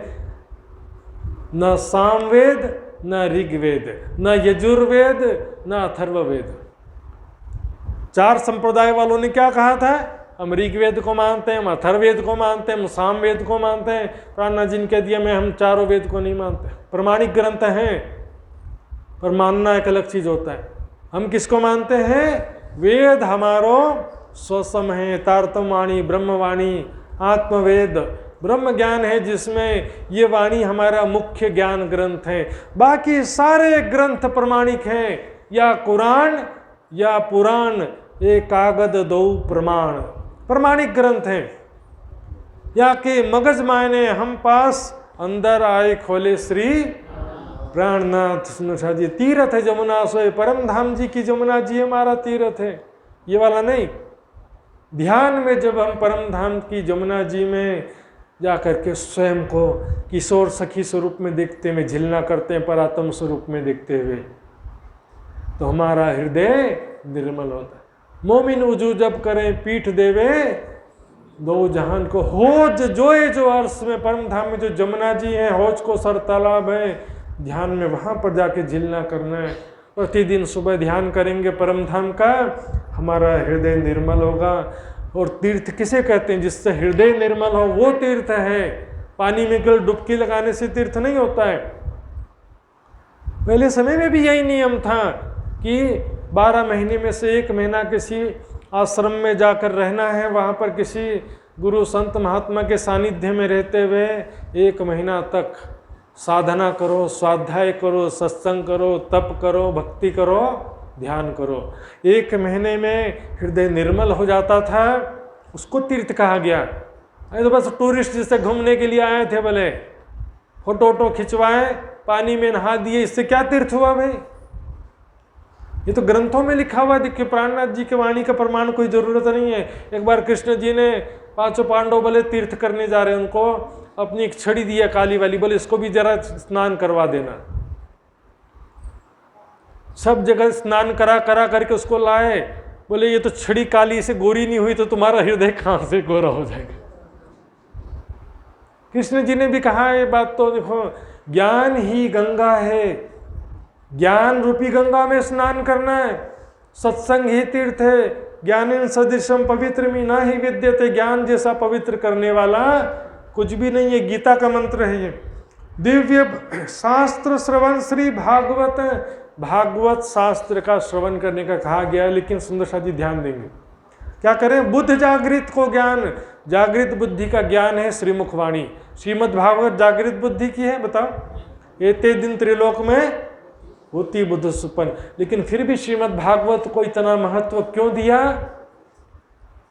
न सामवेद न ऋग्वेद न यजुर्वेद न अथर्ववेद। 4 संप्रदाय वालों ने क्या कहा था, हम ऋग्वेद को मानते हैं, हम अथर्ववेद को मानते हैं, हम सामवेद को मानते हैं। प्राणनाथ जी ने कह दिया मैं हम चारों वेद को नहीं मानते। प्रमाणिक ग्रंथ हैं पर मानना एक अलग चीज होता है। हम किसको मानते हैं, वेद हमारो स्वसम है, तारतमवाणी ब्रह्मवाणी आत्मवेद ब्रह्म ज्ञान है, जिसमें ये वाणी हमारा मुख्य ज्ञान ग्रंथ है। बाकी सारे ग्रंथ प्रमाणिक हैं, या कुरान या पुराण, एक कागद दो प्रमाण, प्रमाणिक ग्रंथ हैं। या के मगज मायने हम पास अंदर आए खोले श्री प्राणनाथ। सुनो जी, तीर्थ है जमुना सोए, परम धाम जी की जमुना जी हमारा तीर्थ है, ये वाला नहीं। ध्यान में जब हम परम धाम की जमुना जी में जा करके स्वयं को किशोर सखी स्वरूप में देखते हुए झिलना करते हैं, परात्म स्वरूप में देखते हुए, तो हमारा हृदय निर्मल होता है। मोमिन उजू जब करें पीठ देवे दो जहान को, होज जोए जो अर्श में परम धाम में जो जमुना जी हैं, होज को सर तालाब है, ध्यान में वहाँ पर जाके झिलना करना है। प्रतिदिन सुबह ध्यान करेंगे परम धाम का, हमारा हृदय निर्मल होगा। और तीर्थ किसे कहते हैं, जिससे हृदय निर्मल हो वो तीर्थ है। पानी में केवल डुबकी लगाने से तीर्थ नहीं होता है। पहले समय में भी यही नियम था कि 12 महीने में से 1 महीना किसी आश्रम में जाकर रहना है, वहाँ पर किसी गुरु संत महात्मा के सानिध्य में रहते हुए 1 महीना तक साधना करो, स्वाध्याय करो, सत्संग करो, तप करो, भक्ति करो, ध्यान करो। 1 महीने में हृदय निर्मल हो जाता था, उसको तीर्थ कहा गया। अरे तो बस टूरिस्ट जिससे घूमने के लिए आए थे, भले फोटो खिंचवाए, पानी में नहा दिए, इससे क्या तीर्थ हुआ भाई? ये तो ग्रंथों में लिखा हुआ देखिए, प्राणनाथ जी के वाणी का प्रमाण कोई जरूरत नहीं है। एक बार कृष्ण जी ने 5 पांडव बोले तीर्थ करने जा रहे हैं, उनको अपनी एक छड़ी दिया काली वाली, बोले इसको भी जरा स्नान करवा देना। सब जगह स्नान करा करके उसको लाए, बोले ये तो छड़ी काली से गोरी नहीं हुई तो तुम्हारा हृदय कहां से गोरा हो जाएगा। कृष्ण जी ने भी कहा ये बात, तो देखो ज्ञान ही गंगा है, ज्ञान रूपी गंगा में स्नान करना है। सत्संग ही तीर्थ है, ज्ञानेन सदृशम पवित्रमी ना ही विद्यते, ज्ञान जैसा पवित्र करने वाला कुछ भी नहीं है। गीता का मंत्र है ये, दिव्य शास्त्र श्रवण, श्री भागवत, भागवत शास्त्र का श्रवण करने का कहा गया है। लेकिन सुंदर साथ जी ध्यान देंगे, क्या करें? बुद्ध जागृत को ज्ञान, जागृत बुद्धि का ज्ञान है श्रीमुख वाणी। श्रीमद् भागवत जागृत बुद्धि की है, बताओ। एते दिन त्रिलोक में होती बुद्ध सुपन। लेकिन फिर भी श्रीमद् भागवत को इतना महत्व क्यों दिया?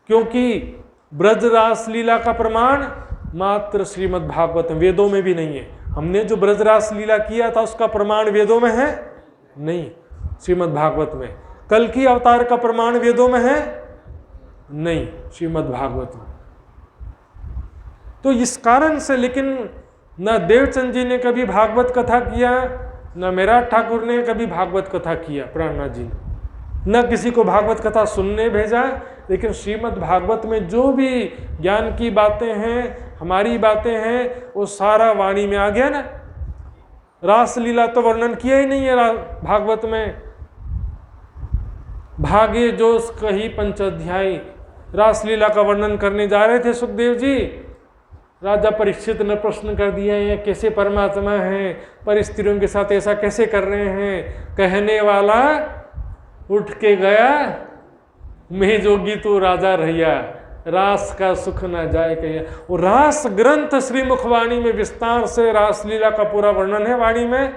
क्योंकि ब्रज रास लीला का प्रमाण मात्र श्रीमद् भागवत, वेदों में भी नहीं है। हमने जो ब्रज रास लीला किया था उसका प्रमाण वेदों में है नहीं, श्रीमद् भागवत में। कल की अवतार का प्रमाण वेदों में है नहीं, श्रीमद् भागवत में। तो इस कारण से, लेकिन न देवचंद जी ने कभी भागवत कथा किया, न मेरा ठाकुर ने कभी भागवत कथा किया, प्राणनाथ जी ने न किसी को भागवत कथा सुनने भेजा। लेकिन श्रीमद् भागवत में जो भी ज्ञान की बातें हैं, हमारी बातें हैं, वो सारा वाणी में आ गया ना। रासलीला तो वर्णन किया ही नहीं है भागवत में। भागे जोश कही पंचाध्यायी, रासलीला का वर्णन करने जा रहे थे सुखदेव जी। राजा परीक्षित ने प्रश्न कर दिया है, कैसे परमात्मा हैं, पर स्त्रियों के साथ ऐसा कैसे कर रहे हैं? कहने वाला उठ के गया, मैं जोगी तो राजा रहिया, रास का सुख न जाए कहिया। वो रास ग्रंथ श्री मुखवाणी में विस्तार से रासलीला का पूरा वर्णन है वाणी में।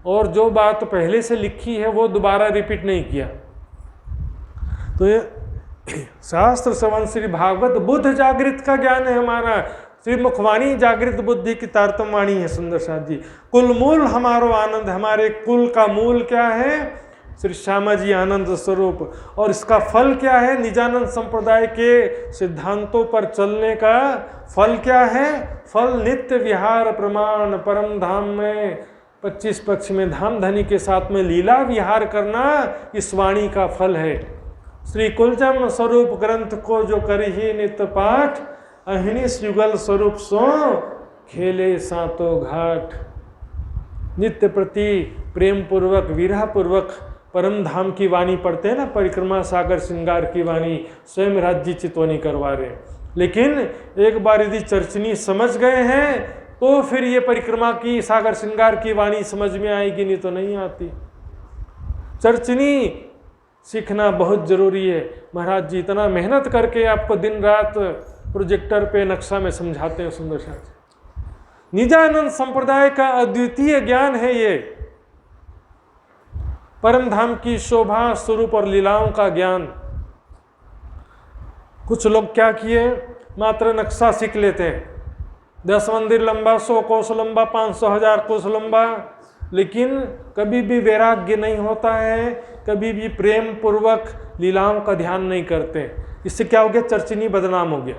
और जो बात पहले से लिखी है वो दोबारा रिपीट नहीं किया। तो ये शास्त्र श्रवण श्री भागवत बुद्ध जागृत का ज्ञान है हमारा। श्री मुखवाणी जागृत बुद्धि की तारतम वाणी है। सुंदर साथ जी, कुल मूल हमारो आनंद, हमारे कुल का मूल क्या है? श्री श्यामा जी आनंद स्वरूप। और इसका फल क्या है? निजानंद संप्रदाय के सिद्धांतों पर चलने का फल क्या है? फल नित्य विहार प्रमाण परम धाम में 25 पक्ष में धाम धनी के साथ में लीला विहार करना, इस वाणी का फल है। श्री कुलजम स्वरूप ग्रंथ को जो करही नित्य पाठ, अहिनिस युगल स्वरूप सो खेले सातों घाट। नित्य प्रति प्रेम पूर्वक विरह पूर्वक परम धाम की वाणी पढ़ते हैं ना, परिक्रमा सागर श्रृंगार की वाणी स्वयं राज्य चितवनी करवा रहे। लेकिन एक बार यदि चर्चनी समझ गए हैं तो फिर ये परिक्रमा की सागर श्रृंगार की वाणी समझ में आएगी, नहीं तो नहीं आती। चर्चनी सीखना बहुत जरूरी है। महाराज जी इतना मेहनत करके आपको दिन रात प्रोजेक्टर पे नक्शा में समझाते हैं। सुंदर साथ निजानंद संप्रदाय का अद्वितीय ज्ञान है ये, परम धाम की शोभा स्वरूप और लीलाओं का ज्ञान। कुछ लोग क्या किए, मात्र नक्शा सीख लेते हैं, 10 मंदिर लंबा, 100 कोस लंबा, 500,000 कोस लंबा, लेकिन कभी भी वैराग्य नहीं होता है, कभी भी प्रेम पूर्वक लीलाओं का ध्यान नहीं करते। इससे क्या हो गया? चर्चनी बदनाम हो गया।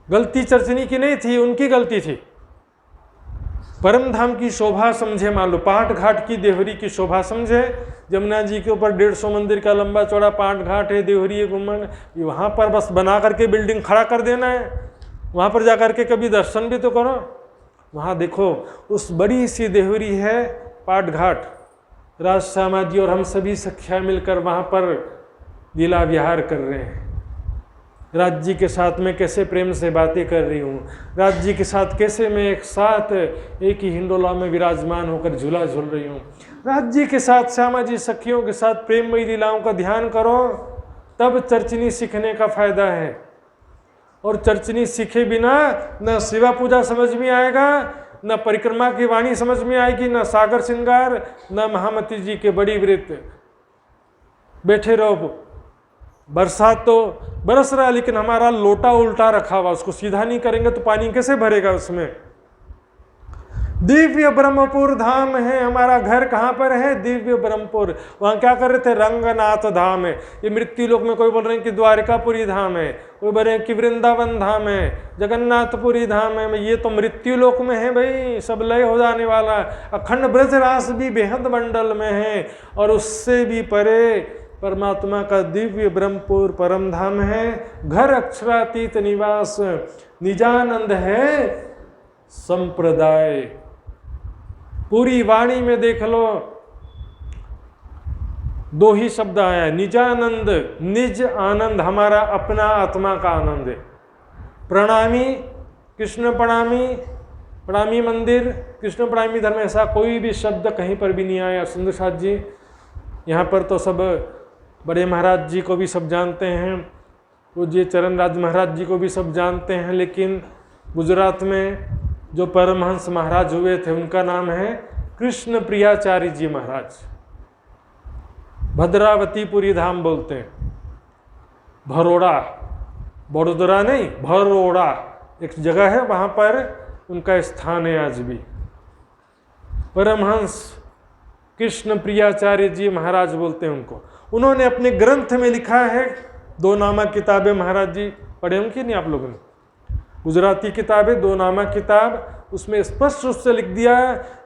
गलती चर्चनी की नहीं थी, उनकी गलती थी। परम धाम की शोभा समझे, मान लो पाट घाट की देवरी की शोभा समझे। जमुना जी के ऊपर 150 मंदिर का लंबा चौड़ा पाट घाट है, देवरी गुम्बद, वहाँ पर बस बना करके बिल्डिंग खड़ा कर देना है, वहाँ पर जा कर के कभी दर्शन भी तो करो। वहाँ देखो उस बड़ी सी देवरी है पाट घाट, राज श्यामा जी और हम सभी सखिया मिलकर वहाँ पर लीला विहार कर रहे हैं। राज जी के साथ में कैसे प्रेम से बातें कर रही हूँ, राज जी के साथ कैसे मैं एक साथ एक ही हिंडोला में विराजमान होकर झूला झूल रही हूँ। राज जी के साथ श्यामा जी सखियों के साथ प्रेममयी लीलाओं का ध्यान करो, तब चर्चनी सीखने का फायदा है। और चर्चनी सीखे बिना न शिवा पूजा समझ में आएगा, न परिक्रमा की वाणी समझ में आएगी, न सागर श्रृंगार, न महामती जी के बड़ी व्रत। बैठे रहो, बरसात तो बरस रहा है लेकिन हमारा लोटा उल्टा रखा हुआ, उसको सीधा नहीं करेंगे तो पानी कैसे भरेगा उसमें। दिव्य ब्रह्मपुर धाम है हमारा घर। कहाँ पर है? दिव्य ब्रह्मपुर। वहाँ क्या कर रहे थे? रंगनाथ धाम है। ये मृत्यु लोक में कोई बोल रहे हैं कि द्वारिकापुरी धाम है, कोई बोल रहे हैं कि वृंदावन धाम है, जगन्नाथपुरी धाम है। ये तो मृत्यु लोक में है भाई, सब लय हो जाने वाला। अखंड ब्रजरास भी बेहद मंडल में है, और उससे भी परे परमात्मा का दिव्य ब्रह्मपुर परम धाम है। घर अक्षरातीत निवास निजानंद है संप्रदाय। पूरी वाणी में देख लो, 2 ही शब्द आया है, निजानंद। निज आनंद हमारा अपना आत्मा का आनंद है। प्रणामी कृष्ण प्रणामी, प्रणामी मंदिर, कृष्ण प्रणामी धर्म, ऐसा कोई भी शब्द कहीं पर भी नहीं आया सुंदर साथ जी। यहाँ पर तो सब बड़े महाराज जी को भी सब जानते हैं, पूज्य चरण राज महाराज जी को भी सब जानते हैं, लेकिन गुजरात में जो परमहंस महाराज हुए थे उनका नाम है कृष्ण प्रियाचार्य जी महाराज। भद्रावतीपुरी धाम बोलते हैं, भरोड़ा, बड़ोदरा नहीं, भरोड़ा एक जगह है, वहाँ पर उनका स्थान है आज भी। परमहंस कृष्ण प्रियाचार्य जी महाराज बोलते हैं उनको। उन्होंने अपने ग्रंथ में लिखा है, 2 नामा किताबें, महाराज जी पढ़े होंगे नहीं आप लोगों ने, गुजराती किताबें, 2 नामा किताब, उसमें स्पष्ट रूप से लिख दिया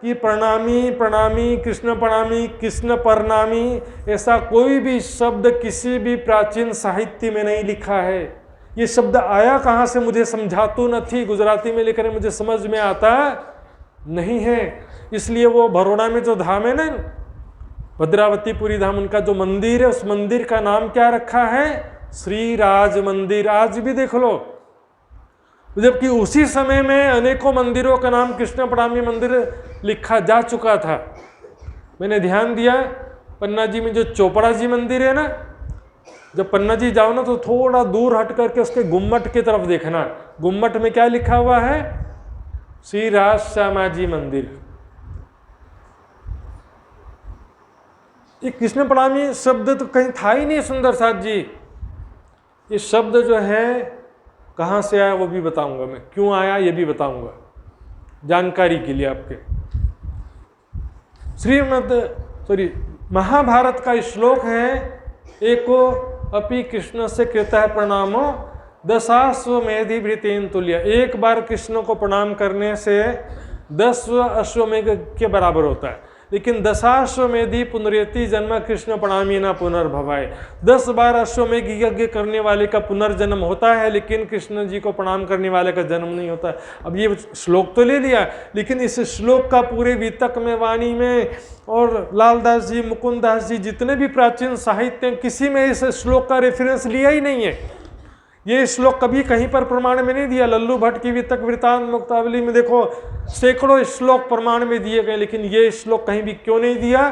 कि प्रणामी प्रणामी, कृष्ण प्रणामी, कृष्ण प्रणामी, ऐसा कोई भी शब्द किसी भी प्राचीन साहित्य में नहीं लिखा है। ये शब्द आया कहाँ से मुझे समझातू नहीं, गुजराती में लिखकर मुझे समझ में आता नहीं है। इसलिए वो बड़ौदा में जो धाम है ना, भद्रावतीपुरी धाम, उनका जो मंदिर है, उस मंदिर का नाम क्या रखा है? श्री राज मंदिर। आज भी देख लो, जबकि उसी समय में अनेकों मंदिरों का नाम कृष्ण प्रणामी मंदिर लिखा जा चुका था। मैंने ध्यान दिया, पन्ना जी में जो चोपड़ा जी मंदिर है ना, जब पन्ना जी जाओ ना तो थोड़ा दूर हट करके उसके गुम्मट की तरफ देखना, गुम्मट में क्या लिखा हुआ है? श्री राज श्यामा जी मंदिर। ये कृष्ण प्रणामी शब्द तो कहीं था ही नहीं सुंदर साथ जी। ये शब्द जो है कहाँ से आया वो भी बताऊंगा मैं, क्यों आया ये भी बताऊंगा, जानकारी के लिए आपके। महाभारत का श्लोक है, एको अपि कृष्ण से कृत है प्रणामो दशाश्वमेधि भृतेन तुल्य। एक बार कृष्ण को प्रणाम करने से 10 अश्वमेध के बराबर होता है, लेकिन दशाश्वमेधि पुनरेति जन्म कृष्ण प्रणामी ना पुनर्भवाय। 10 बार अश्वमेध यज्ञ करने वाले का पुनर्जन्म होता है, लेकिन कृष्ण जी को प्रणाम करने वाले का जन्म नहीं होता। अब ये श्लोक तो ले लिया, लेकिन इस श्लोक का पूरे वितक में, वाणी में, और लालदास जी, मुकुंदास जी, जितने भी प्राचीन साहित्य, किसी में इस श्लोक का रेफरेंस लिया ही नहीं है। ये श्लोक कभी कहीं पर प्रमाण में नहीं दिया। लल्लू भट्ट की वितक वृत्तांत मुक्तावली में देखो सैकड़ों श्लोक प्रमाण में दिए गए, लेकिन ये श्लोक कहीं भी क्यों नहीं दिया?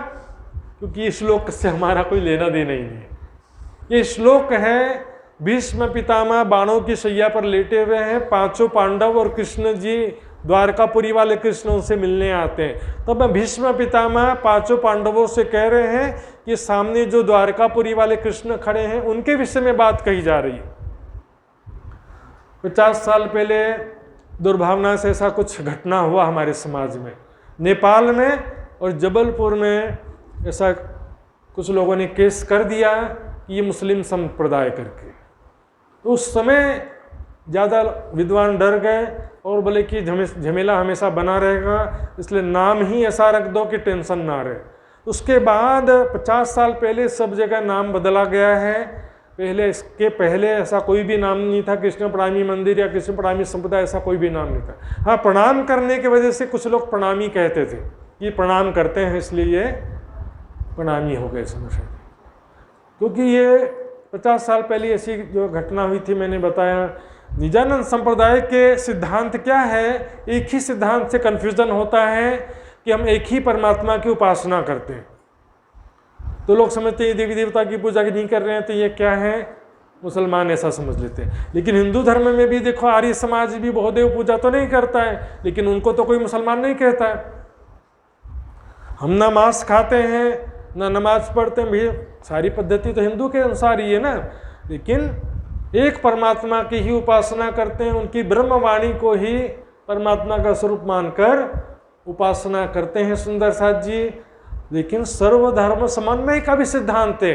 क्योंकि इस श्लोक से हमारा कोई लेना देना ही नहीं। ये श्लोक है, भीष्म पितामह बाणों की शैया पर लेटे हुए हैं, 5 पांडव और कृष्ण जी, द्वारकापुरी वाले कृष्ण उनसे मिलने आते हैं। तब भीष्म पितामह 5 पांडवों से कह रहे हैं कि सामने जो द्वारकापुरी वाले कृष्ण खड़े हैं उनके विषय में बात कही जा रही है। 50 साल पहले दुर्भावना से ऐसा कुछ घटना हुआ हमारे समाज में, नेपाल में और जबलपुर में ऐसा कुछ लोगों ने केस कर दिया कि ये मुस्लिम संप्रदाय करके। तो उस समय ज़्यादा विद्वान डर गए और बोले कि झमेला हमेशा बना रहेगा, इसलिए नाम ही ऐसा रख दो कि टेंशन ना रहे। उसके बाद 50 साल पहले सब जगह नाम बदला गया है। इसके पहले ऐसा कोई भी नाम नहीं था, कृष्ण प्रणामी मंदिर या कृष्ण प्रणामी संप्रदाय, ऐसा कोई भी नाम नहीं था। हाँ, प्रणाम करने की वजह से कुछ लोग प्रणामी कहते थे, ये प्रणाम करते हैं इसलिए ये प्रणामी हो गए समझे। क्योंकि ये 50 साल पहले ऐसी जो घटना हुई थी, मैंने बताया। निजानंद संप्रदाय के सिद्धांत क्या है? एक ही सिद्धांत से कन्फ्यूजन होता है कि हम एक ही परमात्मा की उपासना करते हैं। तो लोग समझते हैं देवी देवता की पूजा नहीं कर रहे हैं तो ये क्या है, मुसलमान ऐसा समझ लेते हैं। लेकिन हिंदू धर्म में भी देखो, आर्य समाज भी बहुदेव पूजा तो नहीं करता है, लेकिन उनको तो कोई मुसलमान नहीं कहता है। हम ना मांस खाते हैं ना नमाज पढ़ते हैं, भी सारी पद्धति तो हिंदू के अनुसार ही है ना, लेकिन एक परमात्मा की ही उपासना करते हैं, उनकी ब्रह्मवाणी को ही परमात्मा का स्वरूप मानकर उपासना करते हैं सुंदर साथ जी। लेकिन सर्वधर्म समन्वय का भी सिद्धांत है।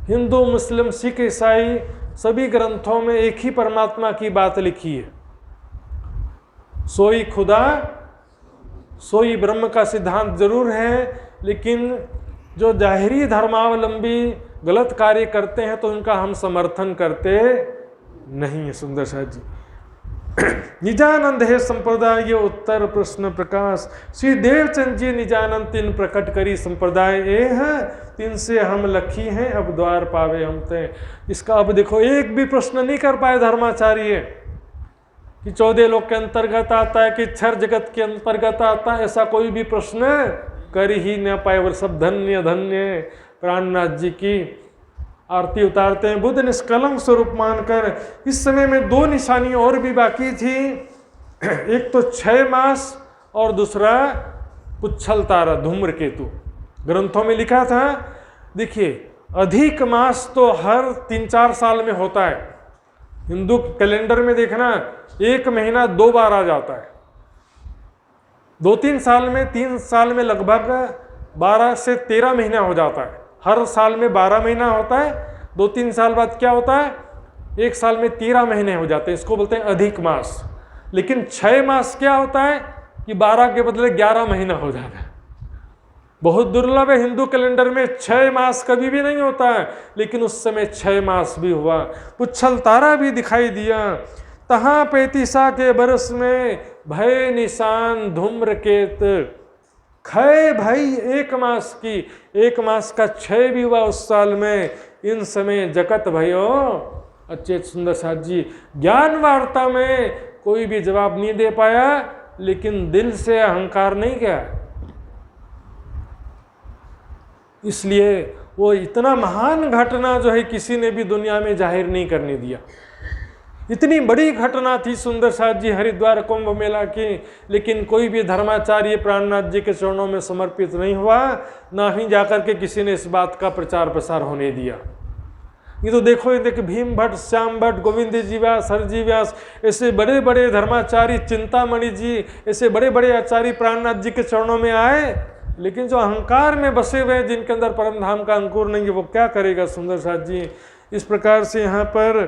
हिंदू, मुस्लिम, सिख, ईसाई सभी ग्रंथों में एक ही परमात्मा की बात लिखी है, सोई खुदा सोई ब्रह्म का सिद्धांत जरूर है। लेकिन जो जाहिरी धर्मावलंबी गलत कार्य करते हैं तो उनका हम समर्थन करते नहीं है सुंदर साथ जी। निजानंद है संप्रदाय ये उत्तर प्रश्न प्रकाश, श्री देवचंद जी निजानंद तिन प्रकट करी संप्रदाय ए है, तिन से हम लखी हैं अब द्वार पावे हम ते। इसका अब देखो एक भी प्रश्न नहीं कर पाए धर्माचार्य, कि 14 लोक के अंतर्गत आता है कि क्षर जगत के अंतर्गत आता है, ऐसा कोई भी प्रश्न कर ही न पाए। और सब धन्य धन्य प्राणनाथ जी की आरती उतारते हैं बुद्ध निष्कलंक स्वरूप मानकर। इस समय में 2 निशानी और भी बाकी थी, एक तो 6 मास और दूसरा पुच्छल तारा धूम्रकेतु। ग्रंथों में लिखा था, देखिए अधिक मास तो हर 3-4 साल में होता है। हिंदू कैलेंडर में देखना 1 महीना 2 बार आ जाता है, 2-3 साल में, 3 साल में लगभग 12 से 13 महीना हो जाता है। हर साल में 12 महीना होता है, 2-3 साल बाद क्या होता है, 1 साल में 13 महीने हो जाते हैं, इसको बोलते हैं अधिक मास। लेकिन 6 मास क्या होता है कि 12 के बदले 11 महीना हो जाता है। बहुत दुर्लभ है, हिंदू कैलेंडर में 6 मास कभी भी नहीं होता है, लेकिन उस समय 6 मास भी हुआ। पुच्छल तारा भी दिखाई दिया। तहाँ 35 के बरस में भय निशान धूम्रकेत, खय भाई 1 मास की, 1 मास का 6 भी हुआ उस साल में। इन समय जगत भयो अचेत सुंदर साथ जी ज्ञान वार्ता में कोई भी जवाब नहीं दे पाया, लेकिन दिल से अहंकार नहीं किया। इसलिए वो इतना महान घटना जो है किसी ने भी दुनिया में जाहिर नहीं करने दिया। इतनी बड़ी घटना थी सुंदर साथ जी हरिद्वार कुंभ मेला की, लेकिन कोई भी धर्माचार्य प्राणनाथ जी के चरणों में समर्पित नहीं हुआ, ना ही जाकर के किसी ने इस बात का प्रचार प्रसार होने दिया। ये तो देखो, ये देखो भीम भट्ट, श्याम भट्ट, गोविंद जी व्यास, हरजी व्यास, ऐसे बड़े बड़े धर्माचार्य, चिंतामणि जी, ऐसे बड़े बड़े आचार्य प्राणनाथ जी के चरणों में आए, लेकिन जो अहंकार में बसे हुए हैं, जिनके अंदर परम धाम का अंकुर नहीं है, वो क्या करेगा सुंदर साथ जी। इस प्रकार से यहाँ पर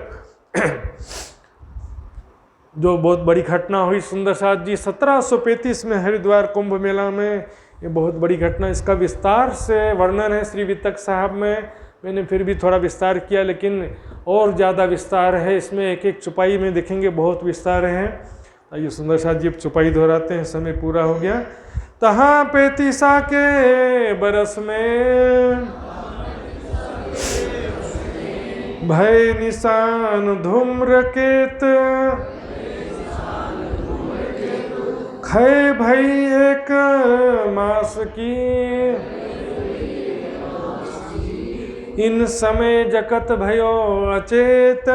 जो बहुत बड़ी घटना हुई सुंदर साथ जी 1735 में हरिद्वार कुंभ मेला में, ये बहुत बड़ी घटना, इसका विस्तार से वर्णन है श्री वितक साहब में। मैंने फिर भी थोड़ा विस्तार किया, लेकिन और ज़्यादा विस्तार है इसमें, एक एक चौपाई में देखेंगे बहुत विस्तार है। आइए सुंदर साथ जी चौपाई दोहराते हैं, समय पूरा हो गया। तहाँ 35 के बरस में भय निशान धूम्रकेत, खय भई 1 मास की, इन समय जगत भयो अचेत,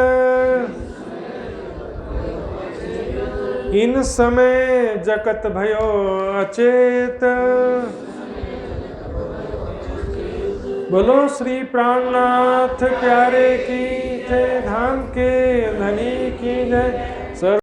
इन समय जगत भयो अचेत। बोलो श्री प्राणनाथ प्यारे की जय, धाम के धनी की जय।